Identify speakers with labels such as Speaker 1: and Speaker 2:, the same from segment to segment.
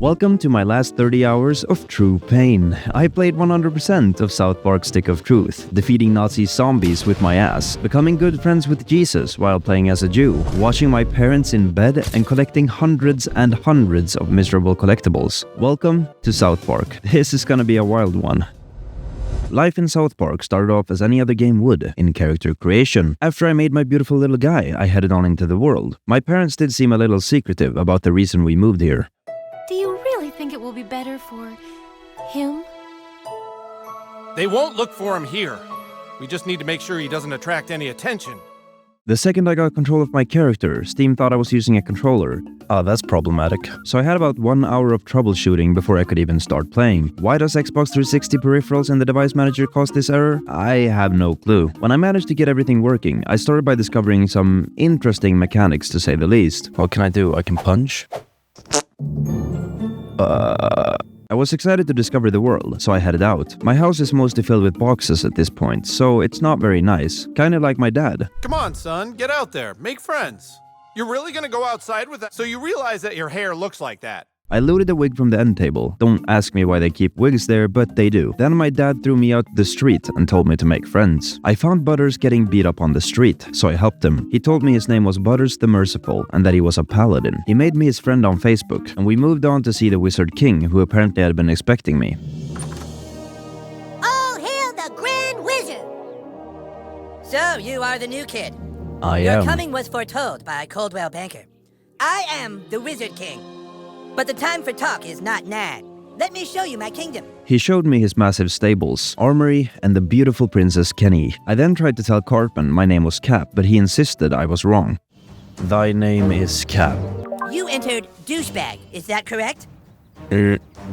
Speaker 1: Welcome to my last 30 hours of true pain. I played 100% of South Park's Stick of Truth, defeating Nazi zombies with my ass, becoming good friends with Jesus while playing as a Jew, watching my parents in bed, and collecting hundreds and hundreds of miserable collectibles. Welcome to South Park. This is gonna be a wild one. Life in South Park started off as any other game would, in character creation. After I made my beautiful little guy, I headed on into the world. My parents did seem a little secretive about the reason we moved here.
Speaker 2: Do you really think it will be better for him?
Speaker 3: They won't look for him here. We just need to make sure he doesn't attract any attention.
Speaker 1: The second I got control of my character, Steam thought I was using a controller. That's problematic. So I had about 1 hour of troubleshooting before I could even start playing. Why does Xbox 360 peripherals and the device manager cause this error? I have no clue. When I managed to get everything working, I started by discovering some interesting mechanics, to say the least. What can I do? I can punch? I was excited to discover the world, so I headed out. My house is mostly filled with boxes at this point, so it's not very nice. Kinda like my dad.
Speaker 3: Come on, son, get out there, make friends. You're really gonna go outside with that? So you realize that your hair looks like that.
Speaker 1: I looted a wig from the end table. Don't ask me why they keep wigs there, but they do. Then my dad threw me out the street and told me to make friends. I found Butters getting beat up on the street, so I helped him. He told me his name was Butters the Merciful and that he was a paladin. He made me his friend on Facebook, and we moved on to see the Wizard King, who apparently had been expecting me.
Speaker 4: All hail the Grand Wizard! So, you are the new kid. Your coming was foretold by Coldwell Banker. I am the Wizard King. But the time for talk is not now. Let me show you my kingdom.
Speaker 1: He showed me his massive stables, armory, and the beautiful Princess Kenny. I then tried to tell Cartman my name was Cap, but he insisted I was wrong. Thy name is Cap.
Speaker 4: You entered douchebag, is that correct?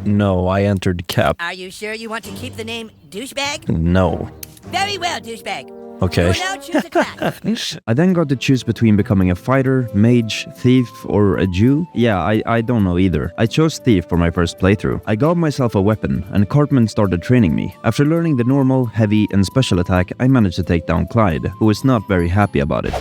Speaker 1: No, I entered Cap.
Speaker 4: Are you sure you want to keep the name douchebag?
Speaker 1: No.
Speaker 4: Very well, douchebag.
Speaker 1: Okay.
Speaker 4: You will now choose a class.
Speaker 1: I then got to choose between becoming a fighter, mage, thief, or a Jew. Yeah, I don't know either. I chose thief for my first playthrough. I got myself a weapon, and Cartman started training me. After learning the normal, heavy, and special attack, I managed to take down Clyde, who was not very happy about it.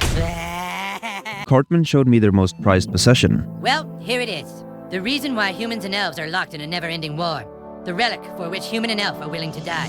Speaker 1: Cartman showed me their most prized possession.
Speaker 4: Well, here it is. The reason why humans and elves are locked in a never-ending war. The relic for which human and elf are willing to die.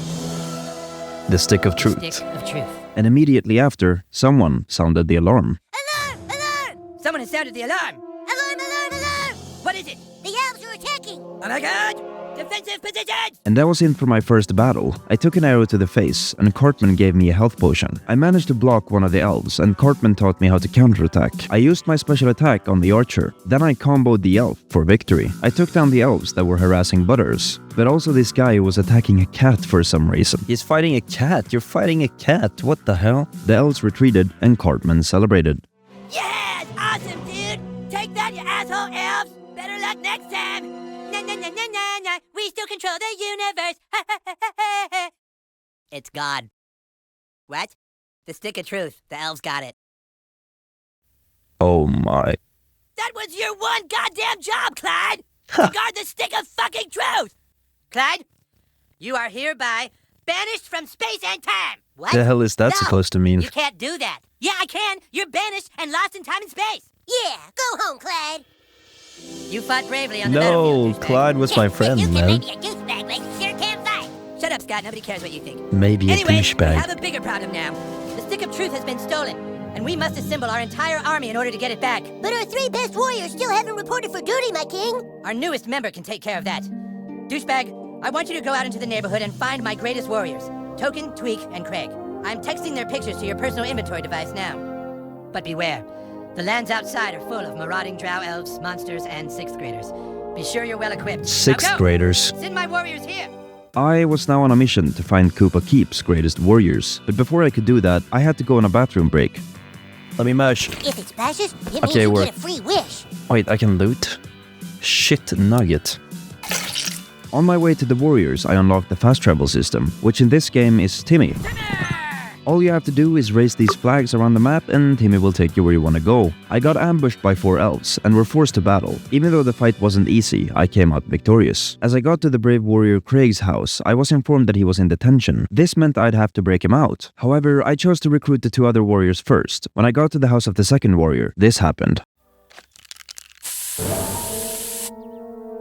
Speaker 1: The Stick of Truth.
Speaker 4: Stick of Truth.
Speaker 1: And immediately after, someone sounded the alarm.
Speaker 4: Alarm! Alarm! Someone has sounded the alarm! Alarm! Alarm! Alarm! What is it? The elves are attacking! Oh my god! Defensive positions!
Speaker 1: And that was it for my first battle. I took an arrow to the face, and Cartman gave me a health potion. I managed to block one of the elves, and Cartman taught me how to counterattack. I used my special attack on the archer. Then I comboed the elf for victory. I took down the elves that were harassing Butters. But also this guy who was attacking a cat for some reason. He's fighting a cat. You're fighting a cat. What the hell? The elves retreated, and Cartman celebrated.
Speaker 4: Yes! Awesome, dude! Take that, you asshole elves! Better luck next time! Na na na na na na! We still control the universe! It's God. What? The Stick of Truth. The elves got it.
Speaker 1: Oh my.
Speaker 4: That was your one goddamn job, Clyde! To guard the Stick of fucking Truth! Clyde, you are hereby banished from space and time! What?
Speaker 1: The hell is that supposed to mean?
Speaker 4: You can't do that. Yeah, I can! You're banished and lost in time and space! Yeah, go home, Clyde! You fought bravely on the battlefield, douchebag.
Speaker 1: Clyde was my friend,
Speaker 4: you
Speaker 1: man.
Speaker 4: can maybe a douchebag, but you sure can't fight! Shut up, Scott. Nobody cares what you think.
Speaker 1: Maybe a
Speaker 4: Anyway, we
Speaker 1: douchebag.
Speaker 4: have a bigger problem now. The Stick of Truth has been stolen, and we must assemble our entire army in order to get it back. But our 3 best warriors still haven't reported for duty, my king! Our newest member can take care of that. Douchebag, I want you to go out into the neighborhood and find my greatest warriors, Token, Tweak, and Craig. I'm texting their pictures to your personal inventory device now. But beware, the lands outside are full of marauding drow elves, monsters, and 6th graders. Be sure you're well equipped.
Speaker 1: 6th graders.
Speaker 4: Send my warriors here!
Speaker 1: I was now on a mission to find Koopa Keep's greatest warriors, but before I could do that, I had to go on a bathroom break. Let me mash.
Speaker 4: If it splashes, it
Speaker 1: Okay,
Speaker 4: means you
Speaker 1: we're-
Speaker 4: get a free wish.
Speaker 1: Wait, I can loot? Shit nugget. On my way to the warriors, I unlocked the fast travel system, which in this game is Timmy. All you have to do is raise these flags around the map and Timmy will take you where you want to go. I got ambushed by 4 elves and were forced to battle. Even though the fight wasn't easy, I came out victorious. As I got to the brave warrior Craig's house, I was informed that he was in detention. This meant I'd have to break him out. However, I chose to recruit the 2 other warriors first. When I got to the house of the second warrior, this happened.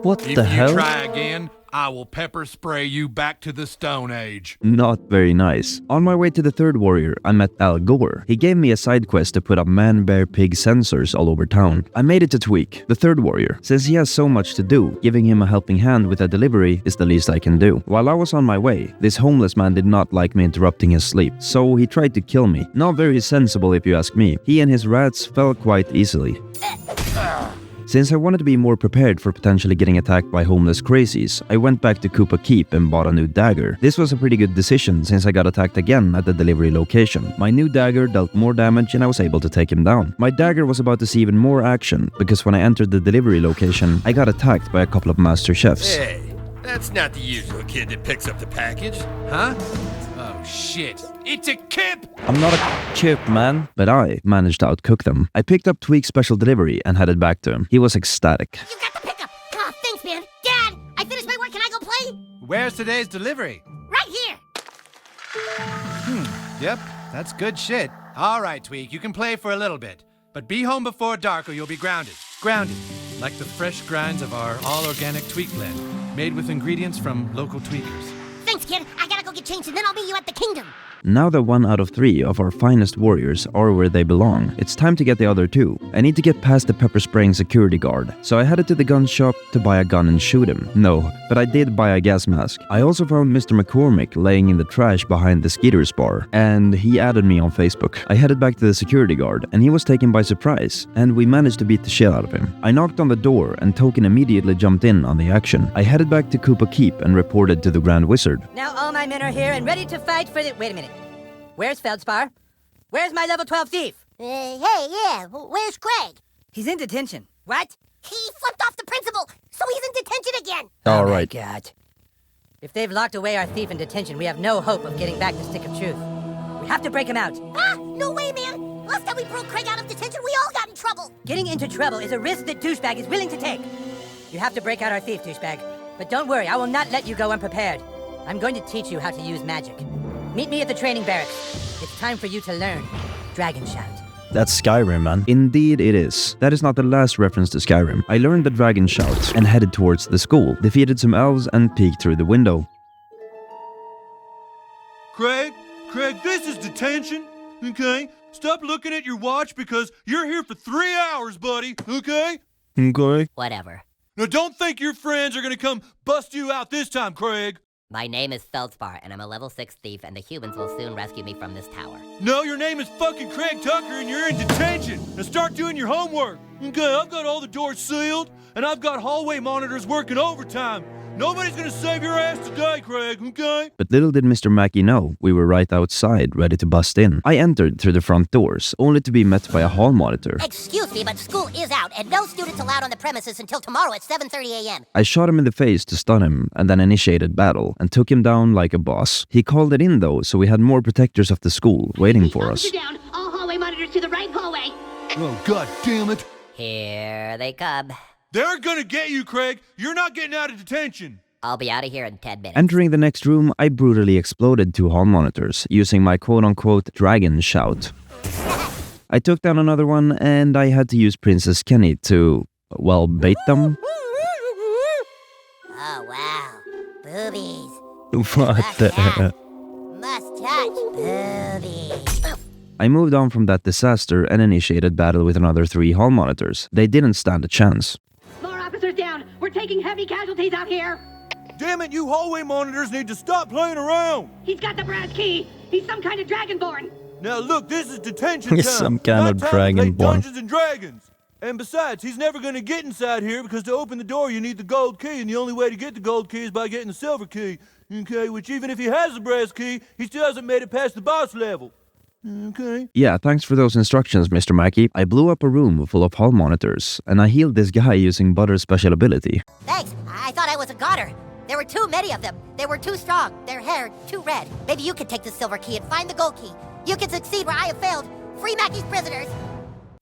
Speaker 1: What
Speaker 5: If
Speaker 1: the
Speaker 5: you
Speaker 1: hell?
Speaker 5: try again, I will pepper spray you back to the Stone Age.
Speaker 1: Not very nice. On my way to the third warrior, I met Al Gore. He gave me a side quest to put up man, bear, pig sensors all over town. I made it to Tweak, the third warrior. Since he has so much to do, giving him a helping hand with a delivery is the least I can do. While I was on my way, this homeless man did not like me interrupting his sleep, so he tried to kill me. Not very sensible if you ask me. He and his rats fell quite easily. Since I wanted to be more prepared for potentially getting attacked by homeless crazies, I went back to Koopa Keep and bought a new dagger. This was a pretty good decision since I got attacked again at the delivery location. My new dagger dealt more damage and I was able to take him down. My dagger was about to see even more action because when I entered the delivery location, I got attacked by a couple of master chefs.
Speaker 6: Hey, that's not the usual kid that picks up the package.
Speaker 5: Huh? Oh shit. It's a kip!
Speaker 1: I'm not a chip, man. But I managed to outcook them. I picked up Tweak's special delivery and headed back to him. He was ecstatic.
Speaker 4: You got the pickup! Oh, thanks, man. Dad, I finished my work. Can I go play?
Speaker 7: Where's today's delivery?
Speaker 4: Right here.
Speaker 7: Yep, that's good shit. All right, Tweak, you can play for a little bit. But be home before dark or you'll be grounded. Grounded, like the fresh grinds of our all-organic Tweak blend, made with ingredients from local tweakers.
Speaker 4: Thanks, kid. I gotta go get changed and then I'll meet you at the kingdom.
Speaker 1: Now that 1 out of 3 of our finest warriors are where they belong, it's time to get the other 2. I need to get past the pepper spraying security guard, so I headed to the gun shop to buy a gun and shoot him. No, but I did buy a gas mask. I also found Mr. McCormick laying in the trash behind the Skeeter's bar, and he added me on Facebook. I headed back to the security guard, and he was taken by surprise, and we managed to beat the shit out of him. I knocked on the door, and Token immediately jumped in on the action. I headed back to Koopa Keep and reported to the Grand Wizard.
Speaker 4: Now all my men are here and ready to fight for the... Wait a minute. Where's Feldspar? Where's my level 12 thief? Where's Craig? He's in detention. What? He flipped off the principal, so he's in detention again.
Speaker 1: All right.
Speaker 4: My God. If they've locked away our thief in detention, we have no hope of getting back the Stick of Truth. We have to break him out. Ah, no way, man. Last time we broke Craig out of detention, we all got in trouble. Getting into trouble is a risk that Douchebag is willing to take. You have to break out our thief, Douchebag. But don't worry, I will not let you go unprepared. I'm going to teach you how to use magic. Meet me at the training barracks. It's time for you to learn Dragon Shout.
Speaker 1: That's Skyrim, man. Indeed it is. That is not the last reference to Skyrim. I learned the Dragon Shout and headed towards the school, defeated some elves and peeked through the window.
Speaker 8: Craig, this is detention, okay? Stop looking at your watch because you're here for 3 hours, buddy, okay?
Speaker 1: Okay.
Speaker 4: Whatever.
Speaker 8: Now don't think your friends are gonna come bust you out this time, Craig.
Speaker 4: My name is Feldspar, and I'm a level 6 thief, and the humans will soon rescue me from this tower.
Speaker 8: No, your name is fucking Craig Tucker and you're in detention. Now start doing your homework. Okay, I've got all the doors sealed and I've got hallway monitors working overtime. Nobody's gonna save your ass today, Craig, okay?
Speaker 1: But little did Mr. Mackey know, we were right outside, ready to bust in. I entered through the front doors, only to be met by a hall monitor.
Speaker 4: Excuse me, but school is out, and no students allowed on the premises until tomorrow at 7:30 a.m.
Speaker 1: I shot him in the face to stun him, and then initiated battle, and took him down like a boss. He called it in though, so we had more protectors of the school waiting for us.
Speaker 9: Down. All hallway monitors to the right hallway.
Speaker 8: Oh, god damn it.
Speaker 4: Here they come.
Speaker 8: They're gonna get you, Craig. You're not getting out of detention.
Speaker 4: I'll be out of here in 10 minutes.
Speaker 1: Entering the next room, I brutally exploded 2 hall monitors, using my quote-unquote dragon shout. I took down another one, and I had to use Princess Kenny to, well, bait them.
Speaker 4: Oh, wow. Boobies.
Speaker 1: What the...
Speaker 4: Must touch. Boobies.
Speaker 1: I moved on from that disaster and initiated battle with another 3 hall monitors. They didn't stand a chance.
Speaker 9: More officers down. We're taking heavy casualties out here.
Speaker 8: Damn it, you hallway monitors need to stop playing around.
Speaker 9: He's got the brass key. He's some kind of dragonborn.
Speaker 8: Now look, this is detention
Speaker 1: He's
Speaker 8: time.
Speaker 1: some kind of
Speaker 8: Not time to play
Speaker 1: dragonborn.
Speaker 8: Dungeons and Dragons. And besides, he's never gonna get inside here because to open the door you need the gold key, and the only way to get the gold key is by getting the silver key. Okay, which even if he has the brass key, he still hasn't made it past the boss level. Okay.
Speaker 1: Yeah, thanks for those instructions, Mr. Mackey. I blew up a room full of hall monitors, and I healed this guy using Butter's special ability.
Speaker 4: Thanks. I thought I was a goner. There were too many of them. They were too strong. Their hair too red. Maybe you could take the silver key and find the gold key. You can succeed where I have failed. Free Mackey's prisoners.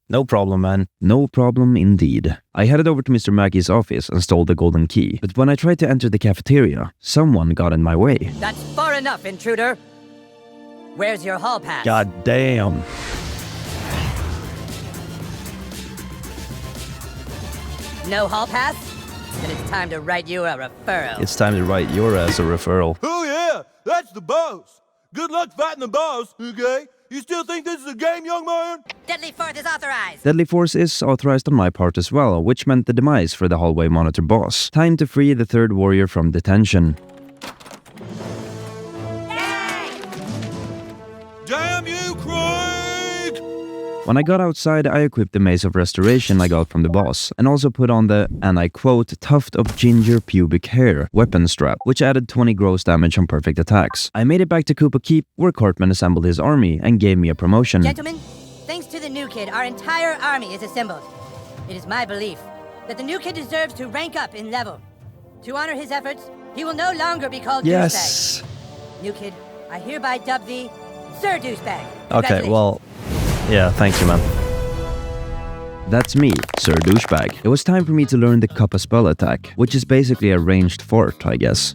Speaker 1: No problem, man. No problem indeed. I headed over to Mr. Mackey's office and stole the golden key. But when I tried to enter the cafeteria, someone got in my way.
Speaker 4: That's far enough, intruder. Where's your hall pass?
Speaker 1: God damn.
Speaker 4: No hall pass? Then it's time to write you a referral.
Speaker 1: It's time to write your ass a referral.
Speaker 8: Oh yeah, that's the boss. Good luck fighting the boss, okay? You still think this is a game, young man?
Speaker 4: Deadly force is authorized.
Speaker 1: Deadly Force is authorized on my part as well, which meant the demise for the hallway monitor boss. Time to free the third warrior from detention.
Speaker 8: Damn you, Craig!
Speaker 1: When I got outside, I equipped the Mace of Restoration I got from the boss, and also put on the, and I quote, tuft of ginger pubic hair weapon strap, which added 20 gross damage on perfect attacks. I made it back to Koopa Keep, where Cartman assembled his army and gave me a promotion.
Speaker 4: Gentlemen, thanks to the new kid, our entire army is assembled. It is my belief that the new kid deserves to rank up in level. To honor his efforts, he will no longer be called
Speaker 1: Yes.
Speaker 4: Douchebag. New kid, I hereby dub thee Sir Douchebag.
Speaker 1: Okay, well, yeah, thank you, man. That's me, Sir Douchebag. It was time for me to learn the Kappa spell attack, which is basically a ranged fart, I guess.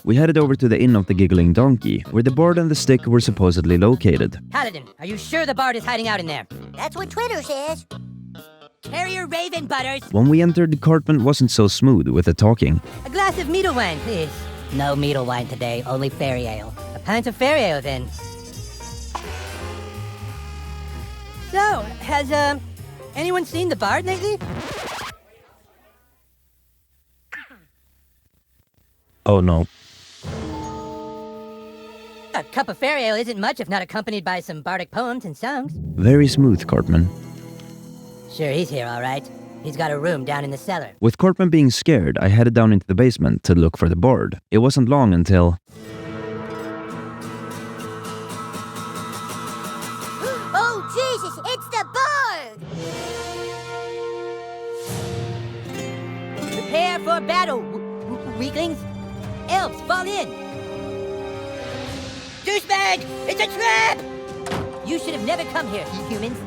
Speaker 1: We headed over to the Inn of the Giggling Donkey, where the board and the stick were supposedly located.
Speaker 4: Paladin, are you sure the bard is hiding out in there?
Speaker 10: That's what Twitter says.
Speaker 4: Carrier Raven Butters.
Speaker 1: When we entered, Cartman wasn't so smooth with the talking.
Speaker 4: A glass of meadle wine, please. No meadle wine today, only fairy ale. A pint of fairy ale, then. So, has, anyone seen the bard lately?
Speaker 1: Oh no.
Speaker 4: A cup of fairy ale isn't much if not accompanied by some bardic poems and songs.
Speaker 1: Very smooth, Cartman.
Speaker 4: Sure, he's here, all right. He's got a room down in the cellar.
Speaker 1: With Cartman being scared, I headed down into the basement to look for the board. It wasn't long until...
Speaker 10: Oh, Jesus, it's the bird!
Speaker 4: Prepare for battle, weaklings. Elves, fall in. Douchebag! It's a trap! You should have never come here, you humans.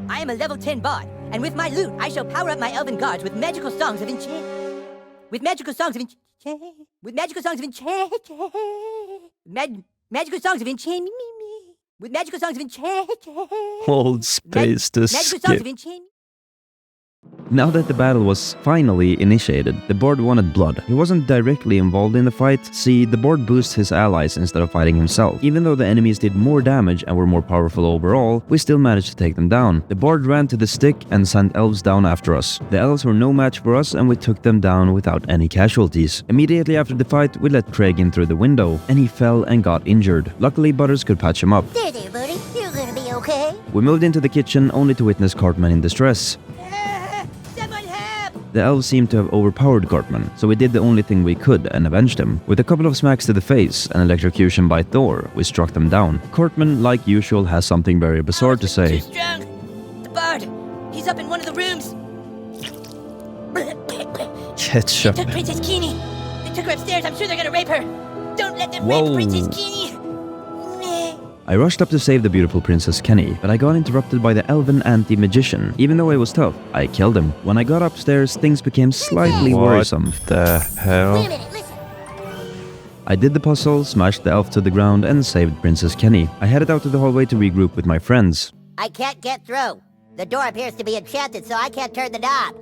Speaker 4: I am a level 10 bard, and with my loot, I shall power up my elven guards with magical songs of enchant. With magical songs of enchant. With magical songs of enchant. Magical songs of enchant. With magical songs of enchant.
Speaker 1: Hold space to
Speaker 4: Magical songs of
Speaker 1: skip.
Speaker 4: enchant.
Speaker 1: Now that the battle was finally initiated, the board wanted blood. He wasn't directly involved in the fight. See, the board boosts his allies instead of fighting himself. Even though the enemies did more damage and were more powerful overall, we still managed to take them down. The board ran to the stick and sent elves down after us. The elves were no match for us and we took them down without any casualties. Immediately after the fight, we let Craig in through the window, and he fell and got injured. Luckily, Butters could patch him up.
Speaker 10: There, buddy. You're gonna be okay.
Speaker 1: We moved into the kitchen only to witness Cartman in distress. The elves seemed to have overpowered Cartman, so we did the only thing we could and avenged him. With a couple of smacks to the face and electrocution by Thor, we struck them down. Cartman, like usual, has something very bizarre to say.
Speaker 4: Too strong. The bard. He's up in one of the rooms.
Speaker 1: Ketchup.
Speaker 4: Took Princess Keene. They took her upstairs. I'm sure they're gonna rape her. Don't let them rape Princess Keene.
Speaker 1: I rushed up to save the beautiful Princess Kenny, but I got interrupted by the elven anti-magician. Even though I was tough, I killed him. When I got upstairs, things became slightly worrisome.
Speaker 10: Wait a minute, listen.
Speaker 1: I did the puzzle, smashed the elf to the ground, and saved Princess Kenny. I headed out to the hallway to regroup with my friends.
Speaker 10: I can't get through. The door appears to be enchanted, so I can't turn the knob.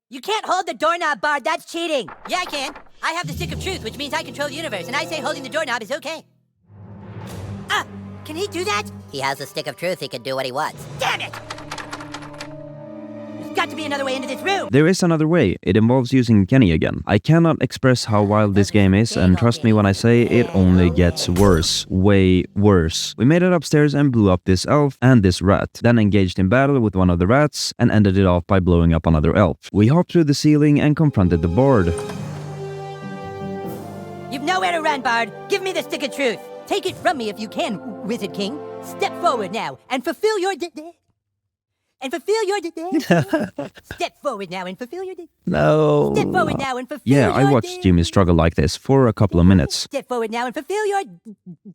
Speaker 4: You can't hold the doorknob, bard. That's cheating. Yeah, I can. I have the stick of truth, which means I control the universe, and I say holding the doorknob is okay. Ah! Can he do that?
Speaker 10: He has the stick of truth. He can do what he wants.
Speaker 4: Damn it! There's got to be another way into this room.
Speaker 1: There is another way. It involves using Kenny again. I cannot express how wild this game is, and trust me when I say it only gets worse. Way worse. We made it upstairs and blew up this elf and this rat, then engaged in battle with one of the rats and ended it off by blowing up another elf. We hopped through the ceiling and confronted the board.
Speaker 4: You've nowhere to run, bard. Give me the stick of truth. Take it from me if you can, Wizard King. Step forward now and fulfill your Step forward now and fulfill your
Speaker 1: No.
Speaker 4: Step forward now and fulfill
Speaker 1: Yeah,
Speaker 4: your
Speaker 1: I watched Jimmy struggle like this for a couple of minutes.
Speaker 4: Step forward now and fulfill your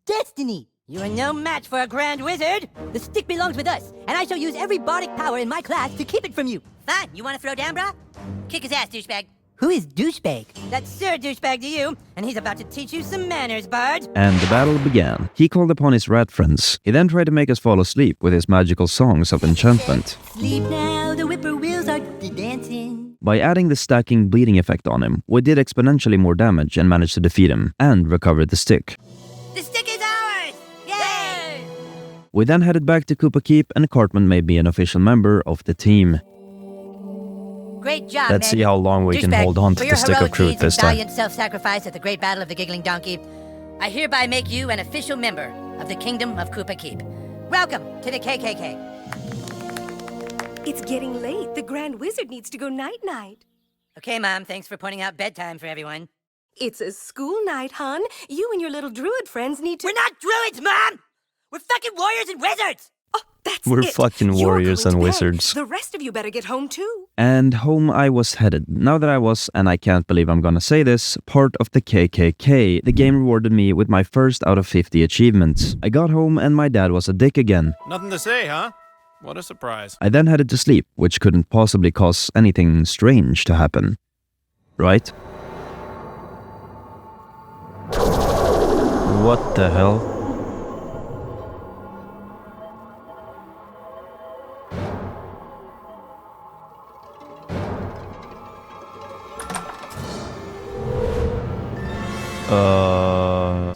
Speaker 4: destiny. You are no match for a grand wizard. The stick belongs with us, and I shall use every bardic power in my class to keep it from you. Fine. You want to throw down, brah? Kick his ass, douchebag. Who is douchebag? That's Sir Douchebag to you, and he's about to teach you some manners, Bard.
Speaker 1: And the battle began. He called upon his rat friends. He then tried to make us fall asleep with his magical songs of enchantment.
Speaker 4: Sleep now, the whippoorwills are dancing.
Speaker 1: By adding the stacking bleeding effect on him, we did exponentially more damage and managed to defeat him, and recovered the stick.
Speaker 4: The stick is ours! Yay!
Speaker 1: We then headed back to Koopa Keep, and Cartman made me an official member of the team.
Speaker 4: Great job,
Speaker 1: Let's
Speaker 4: men.
Speaker 1: see how long we can
Speaker 4: Douchebag,
Speaker 1: hold on
Speaker 4: for
Speaker 1: to
Speaker 4: your
Speaker 1: the stick of
Speaker 4: heroic
Speaker 1: truth
Speaker 4: deeds
Speaker 1: this
Speaker 4: and
Speaker 1: time.
Speaker 4: valiant self-sacrifice at the Great Battle of the Giggling Donkey, I hereby make you an official member of the Kingdom of Koopa Keep. Welcome to the KKK.
Speaker 2: It's getting late. The Grand Wizard needs to go night-night.
Speaker 4: Okay, Mom, thanks for pointing out bedtime for everyone.
Speaker 2: It's a school night, hon. You and your little druid friends need to...
Speaker 4: We're not druids, Mom! We're fucking warriors and wizards!
Speaker 2: Oh, that's
Speaker 1: We're
Speaker 2: it.
Speaker 1: fucking
Speaker 2: You're
Speaker 1: warriors
Speaker 2: going
Speaker 1: and
Speaker 2: to bed.
Speaker 1: wizards.
Speaker 2: The rest of you better get home, too.
Speaker 1: And home I was headed. Now that I was, and I can't believe I'm gonna say this, part of the KKK, the game rewarded me with my first out of 50 achievements. I got home and my dad was a dick again.
Speaker 3: Nothing to say, huh? What a surprise.
Speaker 1: I then headed to sleep, which couldn't possibly cause anything strange to happen. Right? What the hell?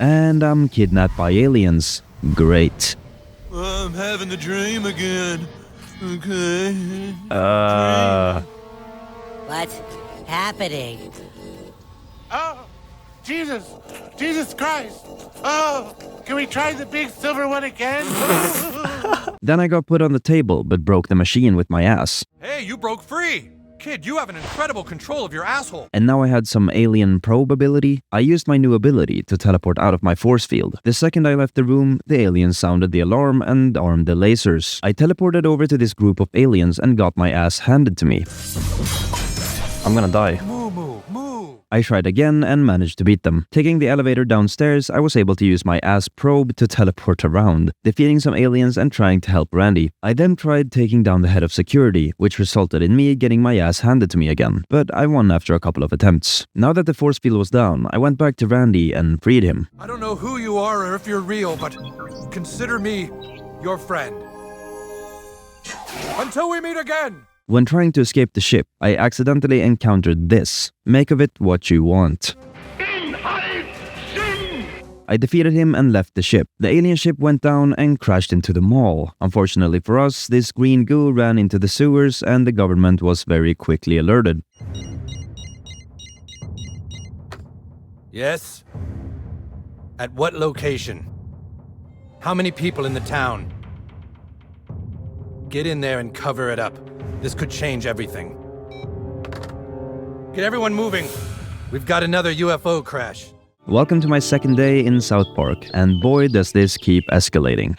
Speaker 1: And I'm kidnapped by aliens. Great.
Speaker 8: I'm having the dream again. Okay.
Speaker 4: What's happening?
Speaker 11: Oh, Jesus! Jesus Christ! Oh, can we try the big silver one again?
Speaker 1: Then I got put on the table, but broke the machine with my ass.
Speaker 5: Hey, you broke free! Kid, you have an incredible control of your asshole.
Speaker 1: And now I had some alien probe ability. I used my new ability to teleport out of my force field. The second I left the room, the aliens sounded the alarm and armed the lasers. I teleported over to this group of aliens and got my ass handed to me. I'm gonna die. I tried again and managed to beat them. Taking the elevator downstairs, I was able to use my ass probe to teleport around, defeating some aliens and trying to help Randy. I then tried taking down the head of security, which resulted in me getting my ass handed to me again, but I won after a couple of attempts. Now that the force field was down, I went back to Randy and freed him.
Speaker 5: I don't know who you are or if you're real, but consider me your friend. Until we meet again!
Speaker 1: When trying to escape the ship, I accidentally encountered this. Make of it what you want. I defeated him and left the ship. The alien ship went down and crashed into the mall. Unfortunately for us, this green goo ran into the sewers and the government was very quickly alerted.
Speaker 7: Yes? At what location? How many people in the town? Get in there and cover it up. This could change everything. Get everyone moving. We've got another UFO crash.
Speaker 1: Welcome to my second day in South Park, and boy does this keep escalating.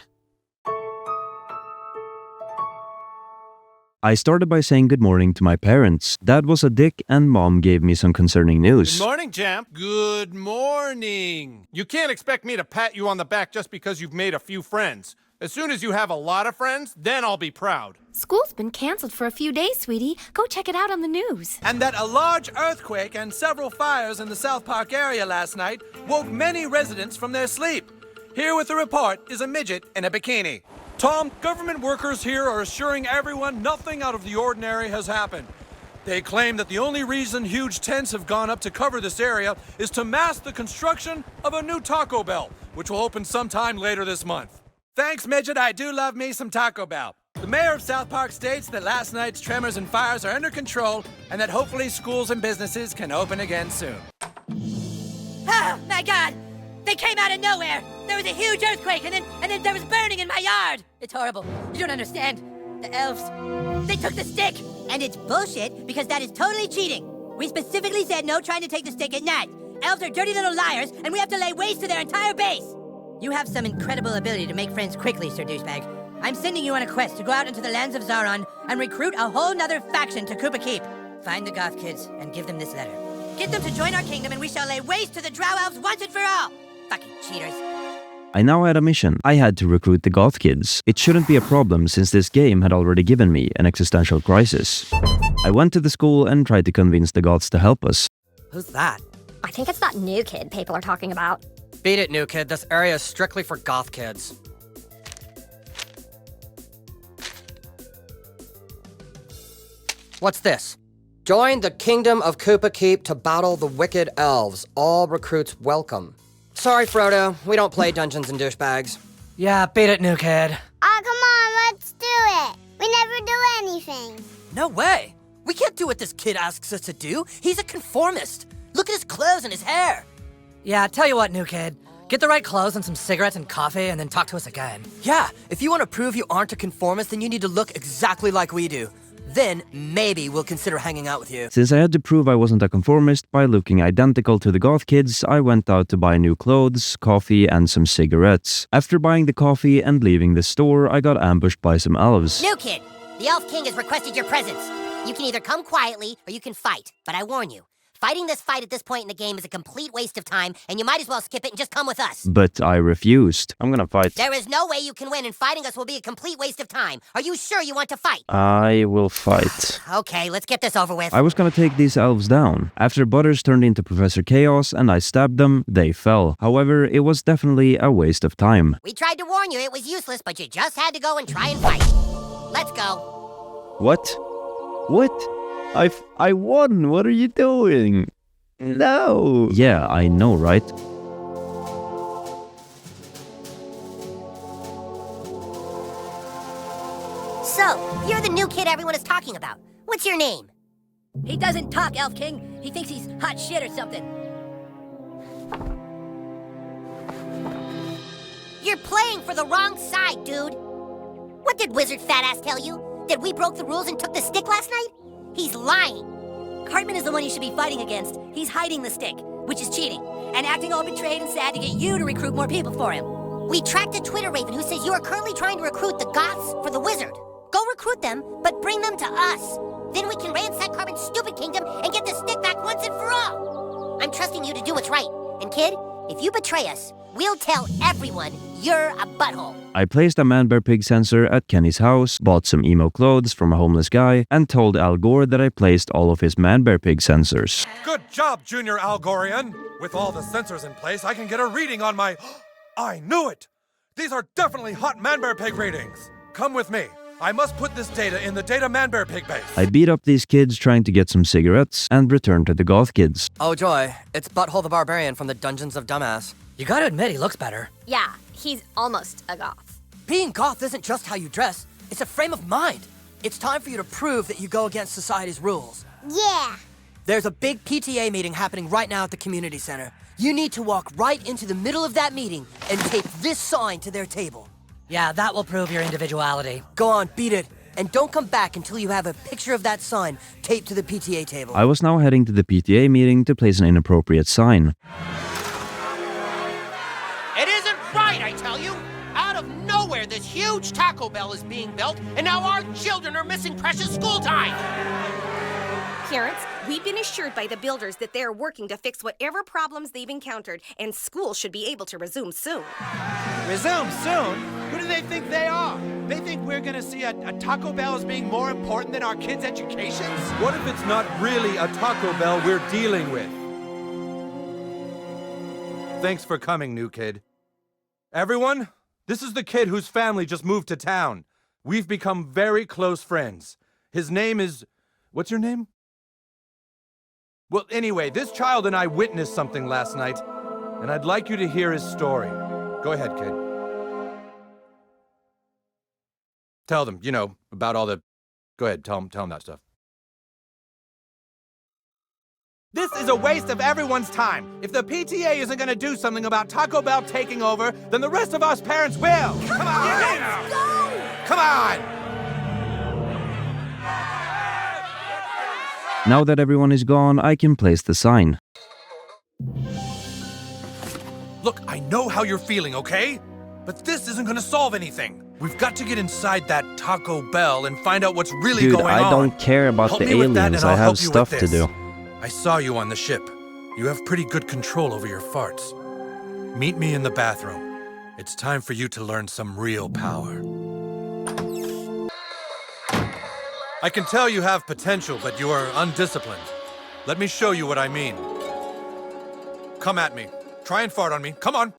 Speaker 1: I started by saying good morning to my parents. Dad was a dick and Mom gave me some concerning news.
Speaker 3: Good morning, champ. Good morning. You can't expect me to pat you on the back just because you've made a few friends. As soon as you have a lot of friends, then I'll be proud.
Speaker 2: School's been canceled for a few days, sweetie. Go check it out on the news.
Speaker 7: And that a large earthquake and several fires in the South Park area last night woke many residents from their sleep. Here with the report is a midget in a bikini.
Speaker 5: Tom, government workers here are assuring everyone nothing out of the ordinary has happened. They claim that the only reason huge tents have gone up to cover this area is to mask the construction of a new Taco Bell, which will open sometime later this month.
Speaker 7: Thanks, midget. I do love me some Taco Bell. The mayor of South Park states that last night's tremors and fires are under control and that hopefully schools and businesses can open again soon.
Speaker 4: Oh, my God! They came out of nowhere! There was a huge earthquake, and then there was burning in my yard! It's horrible. You don't understand. The elves, they took the stick!
Speaker 10: And it's bullshit because that is totally cheating. We specifically said no trying to take the stick at night. Elves are dirty little liars, and we have to lay waste to their entire base.
Speaker 4: You have some incredible ability to make friends quickly, Sir Douchebag. I'm sending you on a quest to go out into the lands of Zaron and recruit a whole nother faction to Koopa Keep. Find the goth kids and give them this letter. Get them to join our kingdom and we shall lay waste to the drow elves once and for all. Fucking cheaters.
Speaker 1: I now had a mission. I had to recruit the goth kids. It shouldn't be a problem since this game had already given me an existential crisis. I went to the school and tried to convince the goths to help us.
Speaker 12: Who's that?
Speaker 13: I think it's that new kid people are talking about.
Speaker 12: Beat it, new kid. This area is strictly for goth kids. What's this? Join the Kingdom of Koopa Keep to battle the wicked elves. All recruits welcome. Sorry, Frodo. We don't play Dungeons and Douchebags. Yeah, beat it, new kid.
Speaker 14: Oh, come on, let's do it. We never do anything.
Speaker 12: No way. We can't do what this kid asks us to do. He's a conformist. Look at his clothes and his hair. Yeah, tell you what, new kid. Get the right clothes and some cigarettes and coffee and then talk to us again. Yeah, if you want to prove you aren't a conformist, then you need to look exactly like we do. Then, maybe we'll consider hanging out with you.
Speaker 1: Since I had to prove I wasn't a conformist by looking identical to the goth kids, I went out to buy new clothes, coffee, and some cigarettes. After buying the coffee and leaving the store, I got ambushed by some elves.
Speaker 4: New kid, the Elf King has requested your presence. You can either come quietly, or you can fight. But I warn you, fighting this fight at this point in the game is a complete waste of time, and you might as well skip it and just come with us.
Speaker 1: But I refused. I'm gonna fight.
Speaker 4: There is no way you can win, and fighting us will be a complete waste of time. Are you sure you want to fight?
Speaker 1: I will fight.
Speaker 4: Okay, let's get this over with.
Speaker 1: I was gonna take these elves down. After Butters turned into Professor Chaos and I stabbed them, they fell. However, it was definitely a waste of time.
Speaker 4: We tried to warn you it was useless, but you just had to go and try and fight. Let's go.
Speaker 1: What? What? I won! What are you doing? No! Yeah, I know, right?
Speaker 4: So, you're the new kid everyone is talking about. What's your name?
Speaker 10: He doesn't talk, Elf King. He thinks he's hot shit or something.
Speaker 4: You're playing for the wrong side, dude. What did Wizard Fat Ass tell you? That we broke the rules and took the stick last night? He's lying.
Speaker 10: Cartman is the one you should be fighting against. He's hiding the stick, which is cheating, and acting all betrayed and sad to get you to recruit more people for him.
Speaker 4: We tracked a Twitter raven who says you are currently trying to recruit the Goths for the Wizard. Go recruit them, but bring them to us. Then we can ransack Cartman's stupid kingdom and get the stick back once and for all. I'm trusting you to do what's right. And kid, if you betray us, we'll tell everyone you're a butthole.
Speaker 1: I placed a man-bear pig sensor at Kenny's house, bought some emo clothes from a homeless guy, and told Al Gore that I placed all of his man-bear pig sensors.
Speaker 5: Good job, Junior Algorian. With all the sensors in place, I can get a reading on my... I knew it! These are definitely hot man-bear pig readings. Come with me. I must put this data in the data man-bear pig base.
Speaker 1: I beat up these kids trying to get some cigarettes and returned to the goth kids.
Speaker 12: Oh joy, it's Butthole the Barbarian from the Dungeons of Dumbass. You gotta admit, he looks better.
Speaker 13: Yeah, he's almost a goth.
Speaker 12: Being goth isn't just how you dress, it's a frame of mind. It's time for you to prove that you go against society's rules.
Speaker 14: Yeah.
Speaker 12: There's a big PTA meeting happening right now at the community center. You need to walk right into the middle of that meeting and tape this sign to their table. Yeah, that will prove your individuality. Go on, beat it. And don't come back until you have a picture of that sign taped to the PTA table.
Speaker 1: I was now heading to the PTA meeting to place an inappropriate sign.
Speaker 15: It isn't right, I tell you! Out of nowhere, this huge Taco Bell is being built, and now our children are missing precious school time!
Speaker 2: Parents, we've been assured by the builders that they're working to fix whatever problems they've encountered, and school should be able to resume soon.
Speaker 7: Resume soon? Who do they think they are? They think we're gonna see a Taco Bell as being more important than our kids' educations?
Speaker 5: What if it's not really a Taco Bell we're dealing with? Thanks for coming, new kid. Everyone, this is the kid whose family just moved to town. We've become very close friends. His name is... What's your name? Well, anyway, this child and I witnessed something last night, and I'd like you to hear his story. Go ahead, kid. Tell them, you know, about all the... Go ahead, tell them that stuff.
Speaker 7: This is a waste of everyone's time. If the PTA isn't gonna do something about Taco Bell taking over, then the rest of us parents will. Come on!
Speaker 4: Let's go!
Speaker 7: Come on!
Speaker 1: Now that everyone is gone, I can place the sign.
Speaker 5: Look, I know how you're feeling, okay? But this isn't gonna solve anything. We've got to get inside that Taco Bell and find out what's really going on.
Speaker 1: Dude, I don't care about
Speaker 5: Help
Speaker 1: the
Speaker 5: me with that
Speaker 1: aliens.
Speaker 5: and
Speaker 1: I
Speaker 5: I'll
Speaker 1: have
Speaker 5: help you
Speaker 1: stuff
Speaker 5: with
Speaker 1: to
Speaker 5: this.
Speaker 1: do.
Speaker 5: I saw you on the ship. You have pretty good control over your farts. Meet me in the bathroom. It's time for you to learn some real power. I can tell you have potential, but you are undisciplined. Let me show you what I mean. Come at me. Try and fart on me. Come on.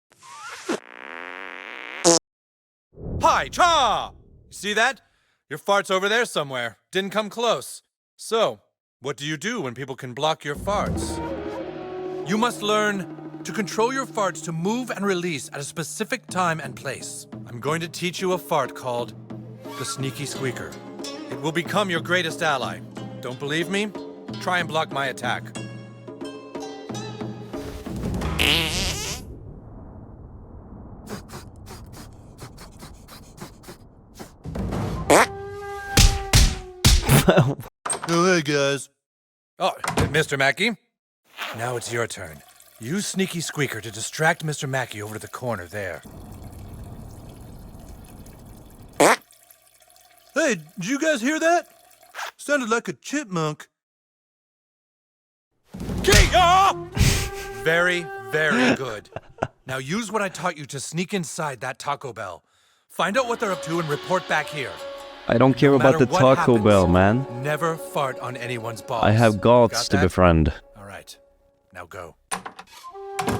Speaker 5: Hi, cha! You see that? Your fart's over there somewhere. Didn't come close. So, what do you do when people can block your farts? You must learn to control your farts to move and release at a specific time and place. I'm going to teach you a fart called the sneaky squeaker. It will become your greatest ally. Don't believe me? Try and block my attack.
Speaker 8: Oh, hey, guys.
Speaker 5: Oh, Mr. Mackey. Now it's your turn. Use Sneaky Squeaker to distract Mr. Mackey over to the corner there.
Speaker 8: Hey, did you guys hear that? Sounded like a chipmunk.
Speaker 5: Very, very good. Now use what I taught you to sneak inside that Taco Bell. Find out what they're up to and report back here.
Speaker 1: I don't care about the Taco Bell, man.
Speaker 5: Never fart on anyone's balls.
Speaker 1: I have goths to befriend.
Speaker 5: All right, now go.